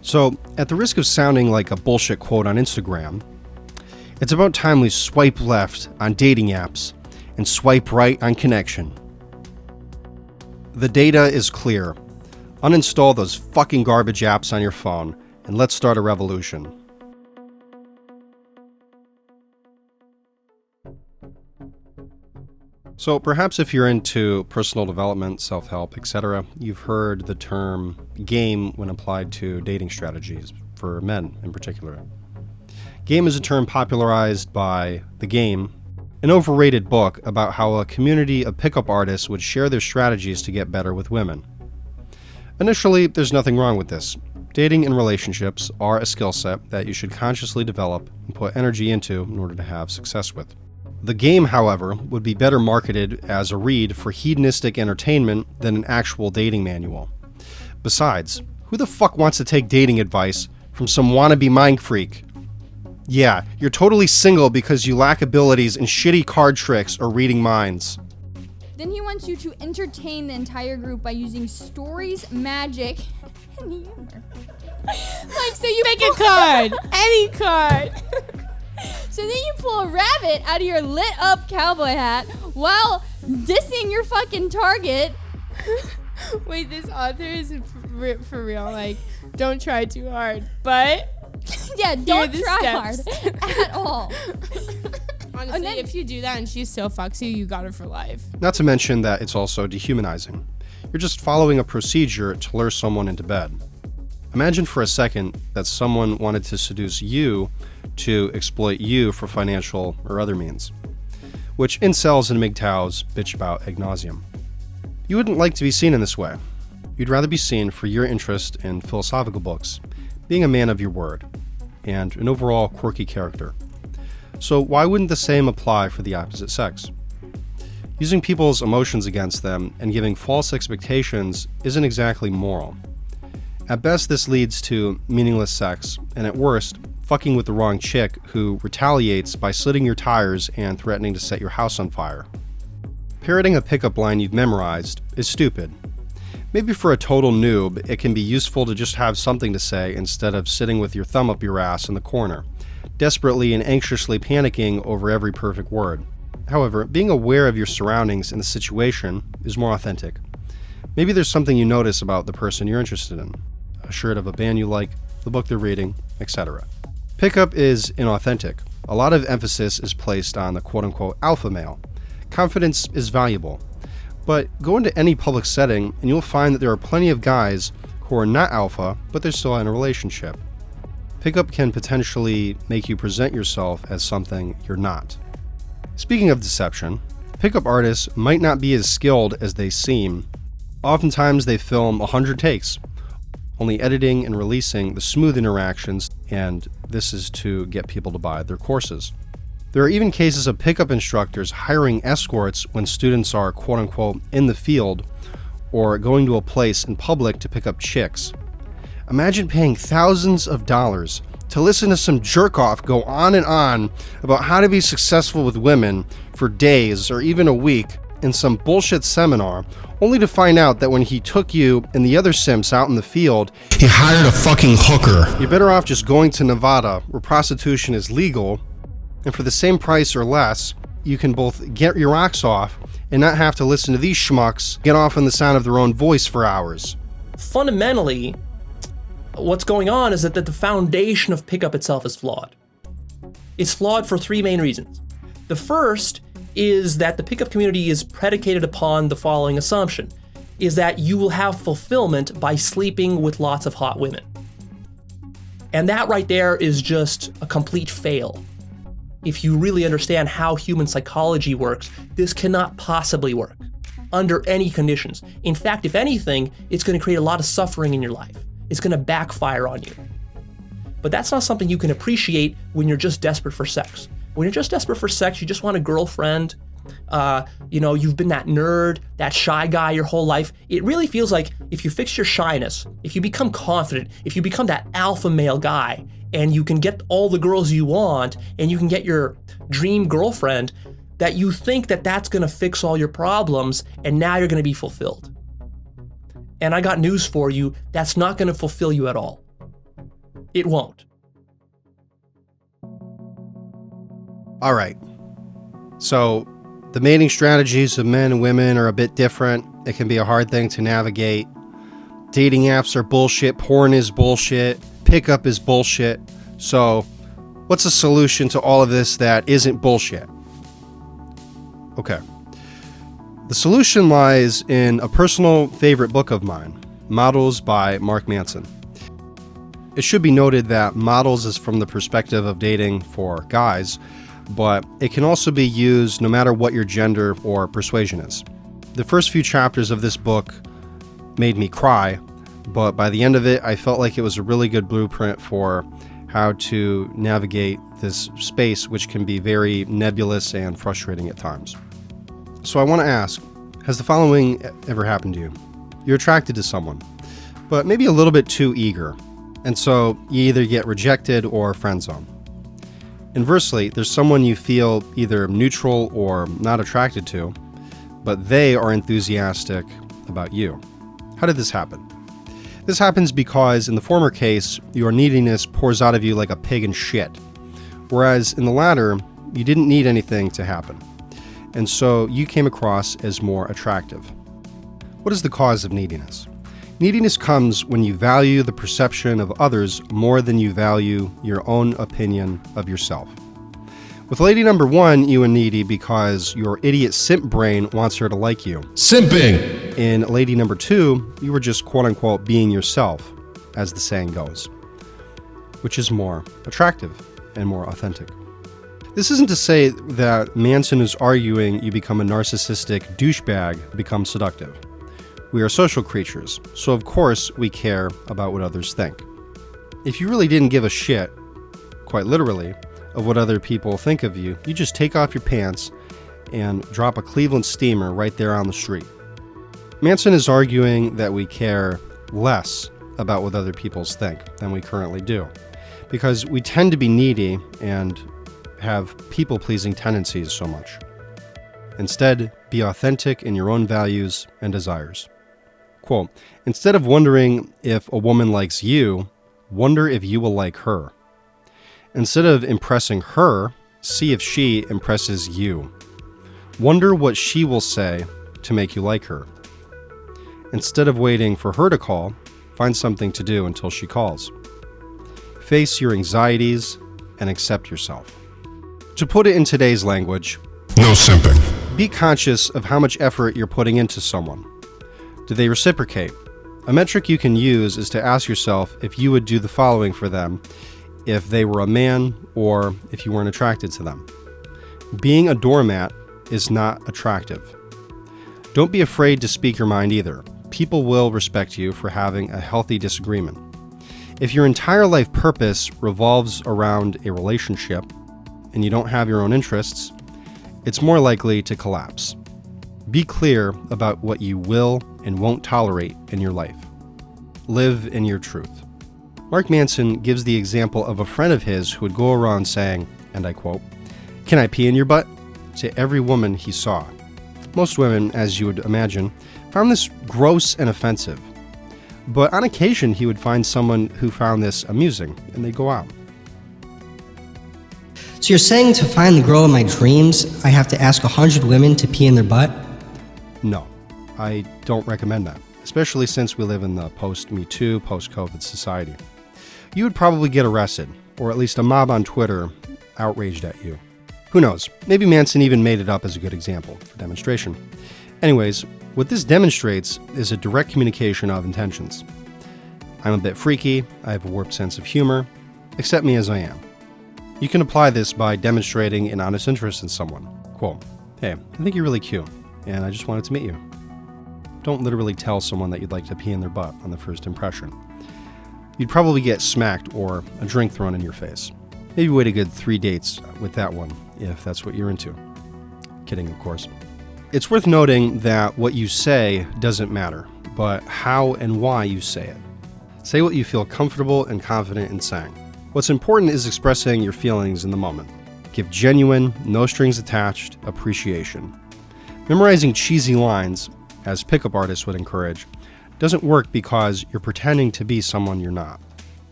So, at the risk of sounding like a bullshit quote on Instagram, it's about time we swipe left on dating apps and swipe right on connection. The data is clear. Uninstall those fucking garbage apps on your phone, and let's start a revolution. So perhaps if you're into personal development, self-help, etc., you've heard the term game when applied to dating strategies, for men in particular. Game is a term popularized by The Game, an overrated book about how a community of pickup artists would share their strategies to get better with women. Initially, there's nothing wrong with this. Dating and relationships are a skill set that you should consciously develop and put energy into in order to have success with. The Game, however, would be better marketed as a read for hedonistic entertainment than an actual dating manual. Besides, who the fuck wants to take dating advice from some wannabe mind freak? Yeah, you're totally single because you lack abilities in shitty card tricks or reading minds. Then he wants you to entertain the entire group by using stories, magic, and humor. Like, so you pick a card, any card. So then you pull a rabbit out of your lit up cowboy hat while dissing your fucking target. Wait, this author is for real. Like, don't try too hard, but yeah, don't try hard at all. Honestly, then, if you do that and she still fucks you, you got her for life. Not to mention that it's also dehumanizing. You're just following a procedure to lure someone into bed. Imagine for a second that someone wanted to seduce you to exploit you for financial or other means, which incels and MGTOWs bitch about ad nauseum. You wouldn't like to be seen in this way. You'd rather be seen for your interest in philosophical books, being a man of your word, and an overall quirky character. So why wouldn't the same apply for the opposite sex? Using people's emotions against them and giving false expectations isn't exactly moral. At best, this leads to meaningless sex, and at worst, fucking with the wrong chick who retaliates by slitting your tires and threatening to set your house on fire. Parroting a pickup line you've memorized is stupid. Maybe for a total noob, it can be useful to just have something to say instead of sitting with your thumb up your ass in the corner, desperately and anxiously panicking over every perfect word. However, being aware of your surroundings and the situation is more authentic. Maybe there's something you notice about the person you're interested in. A shirt of a band you like, the book they're reading, etc. Pickup is inauthentic. A lot of emphasis is placed on the quote-unquote alpha male. Confidence is valuable. But go into any public setting and you'll find that there are plenty of guys who are not alpha, but they're still in a relationship. Pickup can potentially make you present yourself as something you're not. Speaking of deception, pickup artists might not be as skilled as they seem. Oftentimes they film 100 takes, only editing and releasing the smooth interactions, and this is to get people to buy their courses. There are even cases of pickup instructors hiring escorts when students are quote-unquote in the field or going to a place in public to pick up chicks. Imagine paying thousands of dollars to listen to some jerk-off go on and on about how to be successful with women for days or even a week in some bullshit seminar, only to find out that when he took you and the other simps out in the field, he hired a fucking hooker. You're better off just going to Nevada, where prostitution is legal, and for the same price or less, you can both get your rocks off and not have to listen to these schmucks get off on the sound of their own voice for hours. Fundamentally, what's going on is that the foundation of pickup itself is flawed. It's flawed for three main reasons. The first is that the pickup community is predicated upon the following assumption, is that you will have fulfillment by sleeping with lots of hot women. And that right there is just a complete fail. If you really understand how human psychology works, this cannot possibly work under any conditions. In fact, if anything, it's going to create a lot of suffering in your life. It's going to backfire on you. But that's not something you can appreciate when you're just desperate for sex. When you're just desperate for sex, you just want a girlfriend, you've been that nerd, that shy guy your whole life. It really feels like if you fix your shyness, if you become confident, if you become that alpha male guy, and you can get all the girls you want, and you can get your dream girlfriend, that you think that that's going to fix all your problems, and now you're going to be fulfilled. And I got news for you, that's not going to fulfill you at all. It won't. All right. So the mating strategies of men and women are a bit different. It can be a hard thing to navigate. Dating apps are bullshit. Porn is bullshit. Pickup is bullshit. So what's the solution to all of this that isn't bullshit? Okay. The solution lies in a personal favorite book of mine, Models by Mark Manson. It should be noted that Models is from the perspective of dating for guys, but it can also be used no matter what your gender or persuasion is. The first few chapters of this book made me cry, but by the end of it, I felt like it was a really good blueprint for how to navigate this space, which can be very nebulous and frustrating at times. So I want to ask, has the following ever happened to you? You're attracted to someone, but maybe a little bit too eager, and so you either get rejected or friend-zoned. Inversely, there's someone you feel either neutral or not attracted to, but they are enthusiastic about you. How did this happen? This happens because in the former case, your neediness pours out of you like a pig in shit, whereas in the latter, you didn't need anything to happen, and so you came across as more attractive. What is the cause of neediness? Neediness comes when you value the perception of others more than you value your own opinion of yourself. With lady number one, you were needy because your idiot simp brain wants her to like you. Simping! In lady number two, you were just quote-unquote being yourself, as the saying goes, which is more attractive and more authentic. This isn't to say that Manson is arguing you become a narcissistic douchebag to become seductive. We are social creatures, so of course we care about what others think. If you really didn't give a shit, quite literally, of what other people think of you, you just take off your pants and drop a Cleveland steamer right there on the street. Manson is arguing that we care less about what other people think than we currently do, because we tend to be needy and have people-pleasing tendencies so much. Instead, be authentic in your own values and desires. Quote, instead of wondering if a woman likes you, wonder if you will like her. Instead of impressing her, see if she impresses you. Wonder what she will say to make you like her. Instead of waiting for her to call, find something to do until she calls. Face your anxieties and accept yourself. To put it in today's language, no simping. Be conscious of how much effort you're putting into someone. Do they reciprocate? A metric you can use is to ask yourself if you would do the following for them if they were a man or if you weren't attracted to them. Being a doormat is not attractive. Don't be afraid to speak your mind either. People will respect you for having a healthy disagreement. If your entire life purpose revolves around a relationship and you don't have your own interests, it's more likely to collapse. Be clear about what you will and won't tolerate in your life. Live in your truth. Mark Manson gives the example of a friend of his who would go around saying, and I quote, "Can I pee in your butt?" to every woman he saw. Most women, as you would imagine, found this gross and offensive. But on occasion, he would find someone who found this amusing, and they'd go out. So you're saying to find the girl of my dreams, I have to ask 100 women to pee in their butt? No, I don't recommend that, especially since we live in the post-Me Too, post-COVID society. You would probably get arrested, or at least a mob on Twitter outraged at you. Who knows? Maybe Manson even made it up as a good example for demonstration. Anyways, what this demonstrates is a direct communication of intentions. I'm a bit freaky, I have a warped sense of humor, accept me as I am. You can apply this by demonstrating an honest interest in someone. Quote, "Hey, I think you're really cute, and I just wanted to meet you." Don't literally tell someone that you'd like to pee in their butt on the first impression. You'd probably get smacked or a drink thrown in your face. Maybe wait a good 3 dates with that one, if that's what you're into. Kidding, of course. It's worth noting that what you say doesn't matter, but how and why you say it. Say what you feel comfortable and confident in saying. What's important is expressing your feelings in the moment. Give genuine, no strings attached appreciation. Memorizing cheesy lines, as pickup artists would encourage, doesn't work because you're pretending to be someone you're not.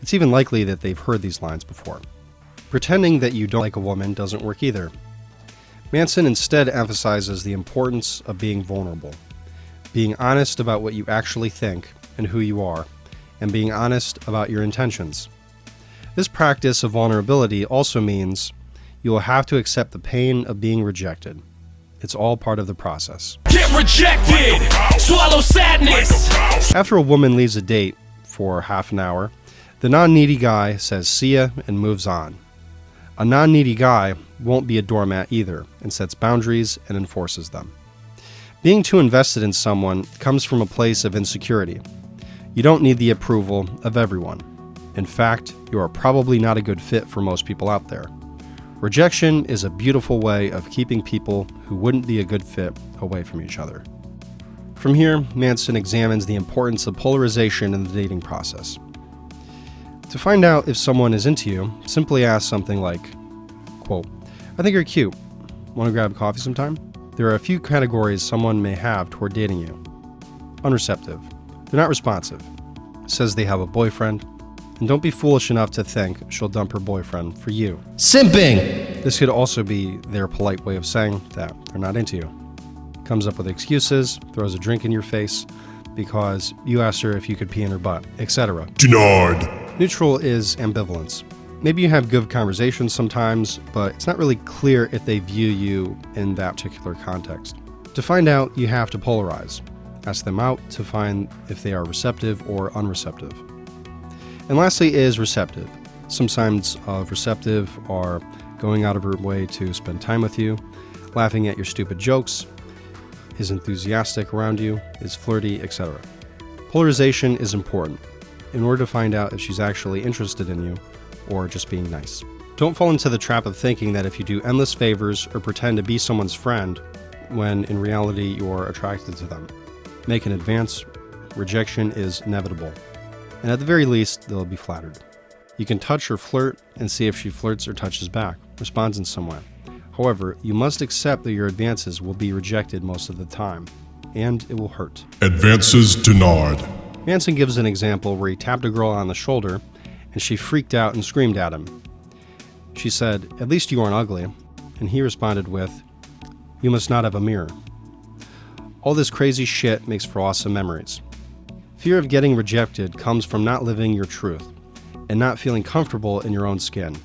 It's even likely that they've heard these lines before. Pretending that you don't like a woman doesn't work either. Manson instead emphasizes the importance of being vulnerable, being honest about what you actually think and who you are, and being honest about your intentions. This practice of vulnerability also means you will have to accept the pain of being rejected. It's all part of the process. Get rejected! Swallow sadness! After a woman leaves a date for half an hour, the non-needy guy says see ya and moves on. A non-needy guy won't be a doormat either and sets boundaries and enforces them. Being too invested in someone comes from a place of insecurity. You don't need the approval of everyone. In fact, you are probably not a good fit for most people out there. Rejection is a beautiful way of keeping people who wouldn't be a good fit away from each other. From here, Manson examines the importance of polarization in the dating process. To find out if someone is into you, simply ask something like, quote, "I think you're cute. Want to grab coffee sometime?" There are a few categories someone may have toward dating you. Unreceptive. They're not responsive. Says they have a boyfriend. And don't be foolish enough to think she'll dump her boyfriend for you. Simping! This could also be their polite way of saying that they're not into you. Comes up with excuses, throws a drink in your face because you asked her if you could pee in her butt, etc. Denied. Neutral is ambivalence. Maybe you have good conversations sometimes, but it's not really clear if they view you in that particular context. To find out, you have to polarize. Ask them out to find if they are receptive or unreceptive. And lastly is receptive. Some signs of receptive are going out of her way to spend time with you, laughing at your stupid jokes, is enthusiastic around you, is flirty, etc. Polarization is important in order to find out if she's actually interested in you or just being nice. Don't fall into the trap of thinking that if you do endless favors or pretend to be someone's friend when in reality you're attracted to them. Make an advance. Rejection is inevitable. And at the very least, they'll be flattered. You can touch or flirt and see if she flirts or touches back, responds in some way. However, you must accept that your advances will be rejected most of the time, and it will hurt. Advances denied. Manson gives an example where he tapped a girl on the shoulder, and she freaked out and screamed at him. She said, "At least you aren't ugly," and he responded with, "You must not have a mirror." All this crazy shit makes for awesome memories. Fear of getting rejected comes from not living your truth and not feeling comfortable in your own skin.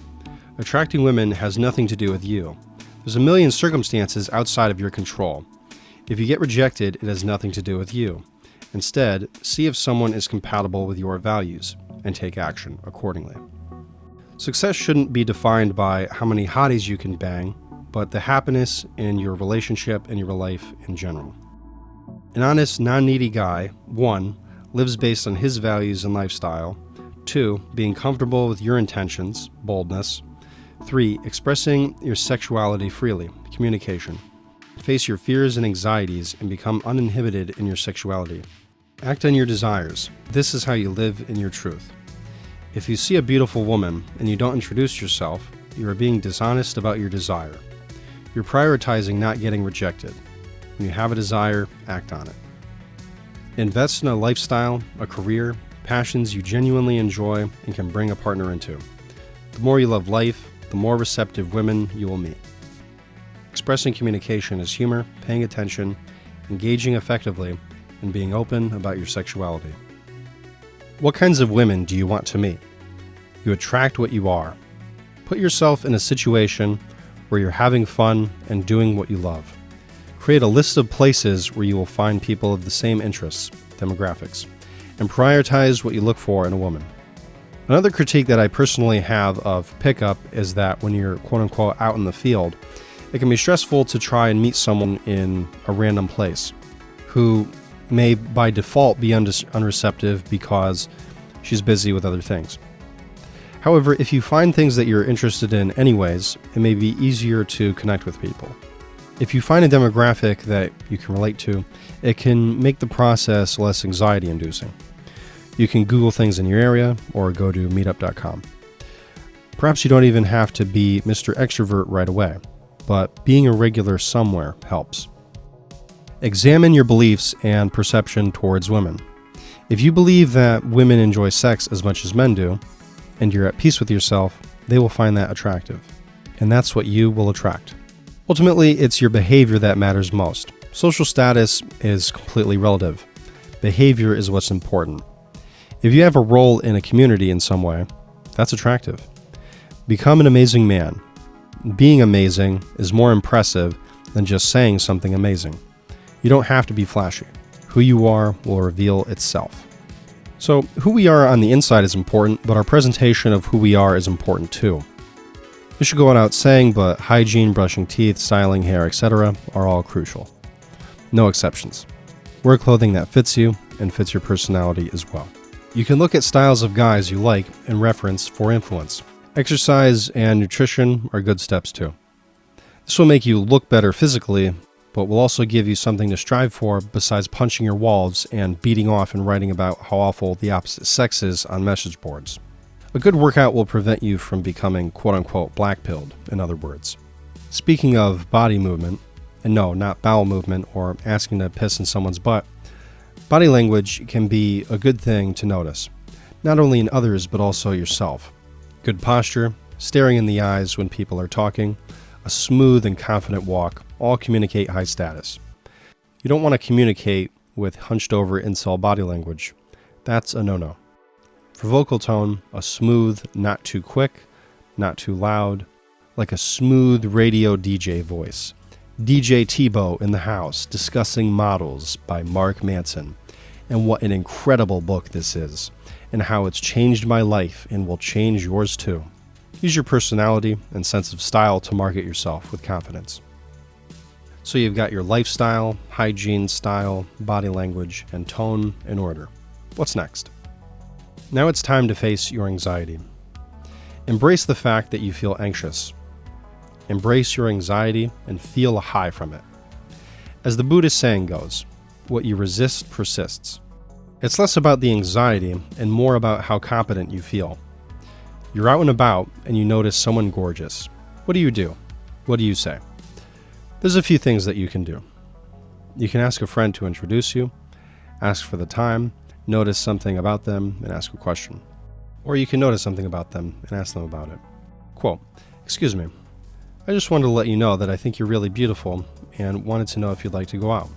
Attracting women has nothing to do with you. There's a million circumstances outside of your control. If you get rejected, it has nothing to do with you. Instead, see if someone is compatible with your values and take action accordingly. Success shouldn't be defined by how many hotties you can bang, but the happiness in your relationship and your life in general. An honest, non-needy guy, 1, lives based on his values and lifestyle. 2, being comfortable with your intentions, boldness. 3, expressing your sexuality freely, communication. Face your fears and anxieties and become uninhibited in your sexuality. Act on your desires. This is how you live in your truth. If you see a beautiful woman and you don't introduce yourself, you are being dishonest about your desire. You're prioritizing not getting rejected. When you have a desire, act on it. Invest in a lifestyle, a career, passions you genuinely enjoy and can bring a partner into. The more you love life, the more receptive women you will meet. Expressing communication is humor, paying attention, engaging effectively, and being open about your sexuality. What kinds of women do you want to meet? You attract what you are. Put yourself in a situation where you're having fun and doing what you love. Create a list of places where you will find people of the same interests, demographics, and prioritize what you look for in a woman. Another critique that I personally have of pickup is that when you're quote-unquote out in the field, it can be stressful to try and meet someone in a random place who may by default be unreceptive because she's busy with other things. However, if you find things that you're interested in anyways, it may be easier to connect with people. If you find a demographic that you can relate to, it can make the process less anxiety-inducing. You can Google things in your area or go to meetup.com. Perhaps you don't even have to be Mr. Extrovert right away, but being a regular somewhere helps. Examine your beliefs and perception towards women. If you believe that women enjoy sex as much as men do, and you're at peace with yourself, they will find that attractive. And that's what you will attract. Ultimately, it's your behavior that matters most. Social status is completely relative. Behavior is what's important. If you have a role in a community in some way, that's attractive. Become an amazing man. Being amazing is more impressive than just saying something amazing. You don't have to be flashy. Who you are will reveal itself. So, who we are on the inside is important, but our presentation of who we are is important too. This should go without saying, but hygiene, brushing teeth, styling, hair, etc. are all crucial. No exceptions. Wear clothing that fits you and fits your personality as well. You can look at styles of guys you like and reference for influence. Exercise and nutrition are good steps too. This will make you look better physically, but will also give you something to strive for besides punching your walls and beating off and writing about how awful the opposite sex is on message boards. A good workout will prevent you from becoming quote-unquote black-pilled, in other words. Speaking of body movement, and no, not bowel movement or asking to piss in someone's butt, body language can be a good thing to notice, not only in others but also yourself. Good posture, staring in the eyes when people are talking, a smooth and confident walk all communicate high status. You don't want to communicate with hunched-over incel body language. That's a no-no. For vocal tone, a smooth, not too quick, not too loud, like a smooth radio DJ voice. DJ Tebow in the House, Discussing Models by Mark Manson, and what an incredible book this is, and how it's changed my life and will change yours too. Use your personality and sense of style to market yourself with confidence. So you've got your lifestyle, hygiene, style, body language, and tone in order. What's next? Now it's time to face your anxiety. Embrace the fact that you feel anxious. Embrace your anxiety and feel a high from it. As the Buddhist saying goes, what you resist persists. It's less about the anxiety and more about how confident you feel. You're out and about and you notice someone gorgeous. What do? What do you say? There's a few things that you can do. You can ask a friend to introduce you, ask for the time, notice something about them, and ask a question. Or you can notice something about them and ask them about it. Quote, "Excuse me, I just wanted to let you know that I think you're really beautiful and wanted to know if you'd like to go out."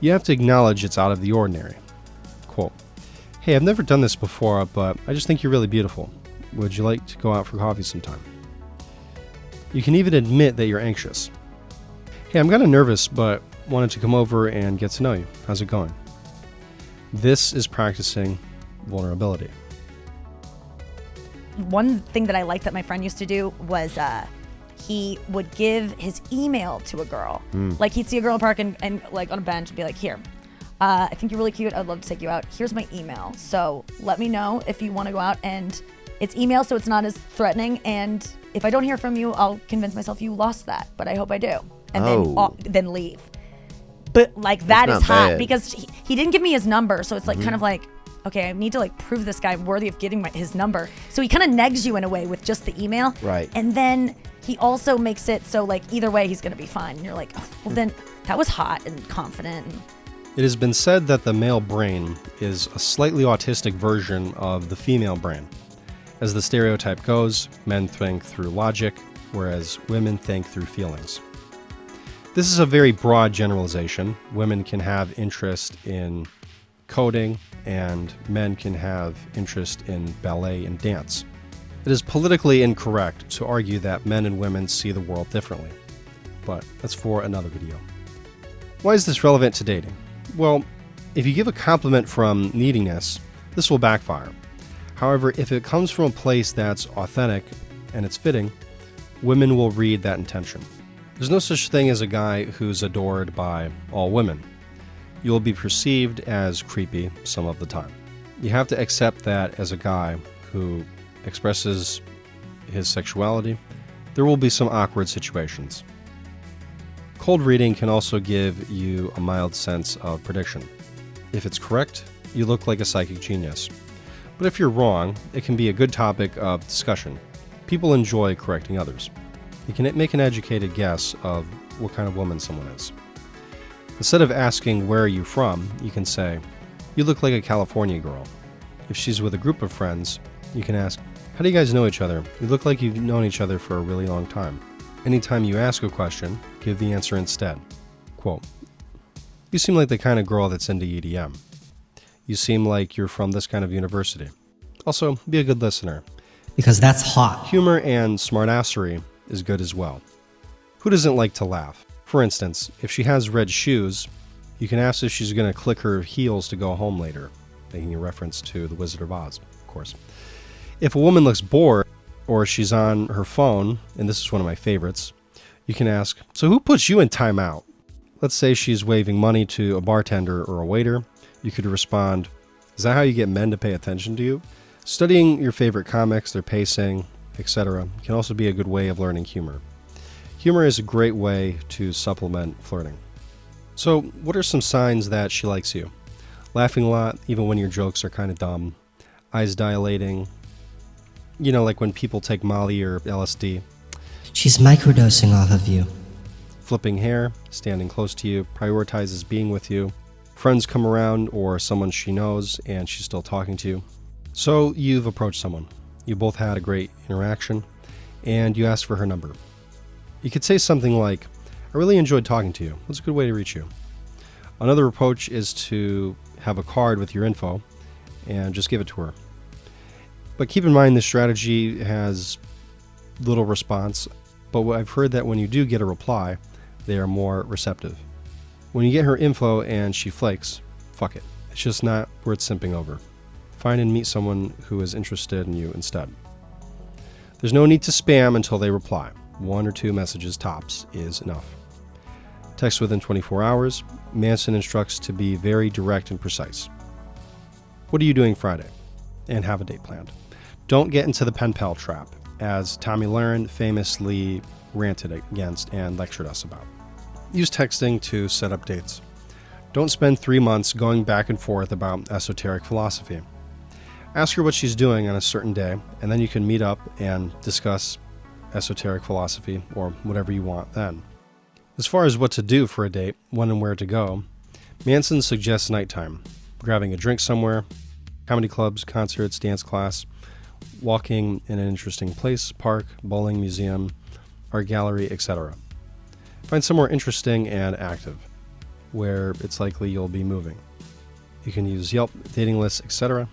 You have to acknowledge it's out of the ordinary. Quote, "Hey, I've never done this before, but I just think you're really beautiful. Would you like to go out for coffee sometime?" You can even admit that you're anxious. "Hey, I'm kind of nervous, but wanted to come over and get to know you. How's it going?" This is practicing vulnerability. One thing that I liked that my friend used to do was he would give his email to a girl. Like he'd see a girl in the park and like on a bench and be like, "Here, I think you're really cute. I'd love to take you out. Here's my email. So let me know if you want to go out." And it's email, so it's not as threatening. And if I don't hear from you, I'll convince myself you lost that. But I hope I do. And then leave. But like that is hot because he didn't give me his number. So it's like kind of like, okay, I need to like prove this guy worthy of getting his number. So he kind of negs you in a way with just the email. Right. And then he also makes it so like either way he's going to be fine. And you're like, oh, well then that was hot and confident. It has been said that the male brain is a slightly autistic version of the female brain. As the stereotype goes, men think through logic, whereas women think through feelings. This is a very broad generalization. Women can have interest in coding, and men can have interest in ballet and dance. It is politically incorrect to argue that men and women see the world differently, but that's for another video. Why is this relevant to dating? Well, if you give a compliment from neediness, this will backfire. However, if it comes from a place that's authentic and it's fitting, women will read that intention. There's no such thing as a guy who's adored by all women. You'll be perceived as creepy some of the time. You have to accept that as a guy who expresses his sexuality, there will be some awkward situations. Cold reading can also give you a mild sense of prediction. If it's correct, you look like a psychic genius. But if you're wrong, it can be a good topic of discussion. People enjoy correcting others. You can make an educated guess of what kind of woman someone is. Instead of asking, where are you from, you can say, you look like a California girl. If she's with a group of friends, you can ask, how do you guys know each other? You look like you've known each other for a really long time. Anytime you ask a question, give the answer instead. Quote, you seem like the kind of girl that's into EDM. You seem like you're from this kind of university. Also, be a good listener. Because that's hot. Humor and smartassery is good as well. Who doesn't like to laugh? For instance, if she has red shoes, you can ask if she's going to click her heels to go home later, making a reference to The Wizard of Oz, of course. If a woman looks bored, or she's on her phone, and this is one of my favorites, you can ask, so who puts you in timeout? Let's say she's waving money to a bartender or a waiter. You could respond, is that how you get men to pay attention to you? Studying your favorite comics, their pacing, etc. can also be a good way of learning humor. Humor is a great way to supplement flirting. So, what are some signs that she likes you? Laughing a lot, even when your jokes are kind of dumb. Eyes dilating. You know, like when people take Molly or LSD. She's microdosing off of you. Flipping hair, standing close to you, prioritizes being with you. Friends come around or someone she knows and she's still talking to you. So you've approached someone. You both had a great interaction and you asked for her number. You could say something like, I really enjoyed talking to you. What's a good way to reach you? Another approach is to have a card with your info and just give it to her. But keep in mind this strategy has little response, but I've heard that when you do get a reply, they are more receptive. When you get her info and she flakes, fuck it. It's just not worth simping over. Find and meet someone who is interested in you instead. There's no need to spam until they reply. 1 or 2 messages tops is enough. Text within 24 hours. Manson instructs to be very direct and precise. What are you doing Friday? And have a date planned. Don't get into the pen pal trap, as Tommy Lahren famously ranted against and lectured us about. Use texting to set up dates. Don't spend 3 months going back and forth about esoteric philosophy. Ask her what she's doing on a certain day, and then you can meet up and discuss esoteric philosophy or whatever you want then. As far as what to do for a date, when and where to go, Manson suggests nighttime, grabbing a drink somewhere, comedy clubs, concerts, dance class, walking in an interesting place, park, bowling, museum, art gallery, etc. Find somewhere interesting and active, where it's likely you'll be moving. You can use Yelp, dating lists, etc.,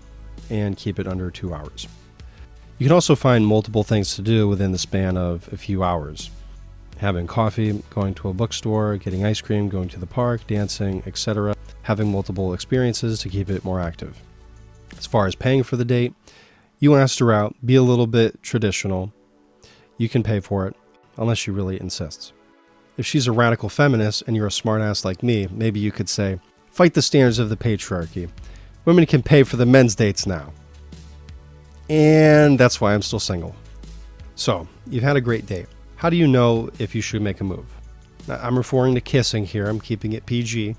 and keep it under 2 hours. You can also find multiple things to do within the span of a few hours. Having coffee, going to a bookstore, getting ice cream, going to the park, dancing, etc. Having multiple experiences to keep it more active. As far as paying for the date, you asked her out, be a little bit traditional. You can pay for it, unless she really insists. If she's a radical feminist and you're a smartass like me, maybe you could say, fight the standards of the patriarchy. Women can pay for the men's dates now. And that's why I'm still single. So, you've had a great date. How do you know if you should make a move? Now, I'm referring to kissing here. I'm keeping it PG.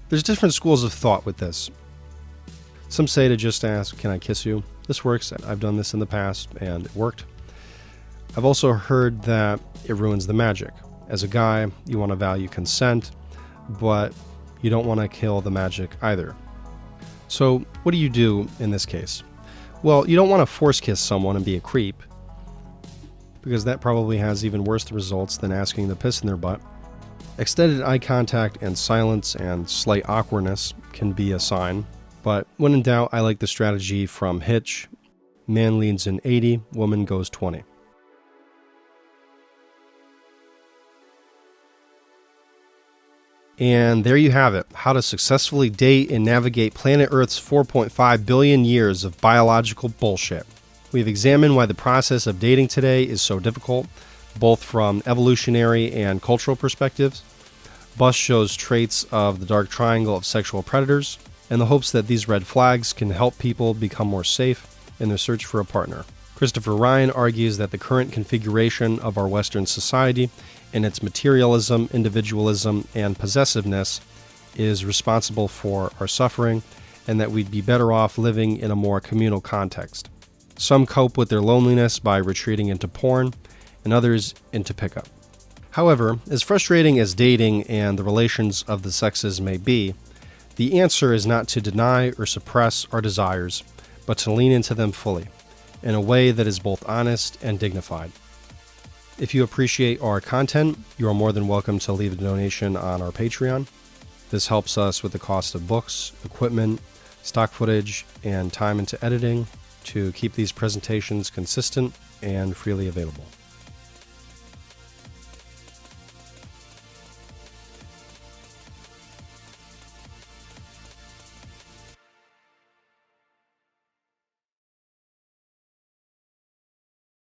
There's different schools of thought with this. Some say to just ask, "Can I kiss you?" This works. I've done this in the past, and it worked. I've also heard that it ruins the magic. As a guy, you want to value consent, but you don't want to kill the magic either. So what do you do in this case? Well, you don't want to force kiss someone and be a creep, because that probably has even worse results than asking to piss in their butt. Extended eye contact and silence and slight awkwardness can be a sign, but when in doubt, I like the strategy from Hitch. Man leans in 80, woman goes 20. And there you have it, how to successfully date and navigate planet Earth's 4.5 billion years of biological bullshit. We've examined why the process of dating today is so difficult, both from evolutionary and cultural perspectives. Bus shows traits of the dark triangle of sexual predators, in the hopes that these red flags can help people become more safe in their search for a partner. Christopher Ryan argues that the current configuration of our Western society and its materialism, individualism, and possessiveness is responsible for our suffering, and that we'd be better off living in a more communal context. Some cope with their loneliness by retreating into porn, and others into pickup. However, as frustrating as dating and the relations of the sexes may be, the answer is not to deny or suppress our desires, but to lean into them fully, in a way that is both honest and dignified. If you appreciate our content, you are more than welcome to leave a donation on our Patreon. This helps us with the cost of books, equipment, stock footage, and time into editing to keep these presentations consistent and freely available.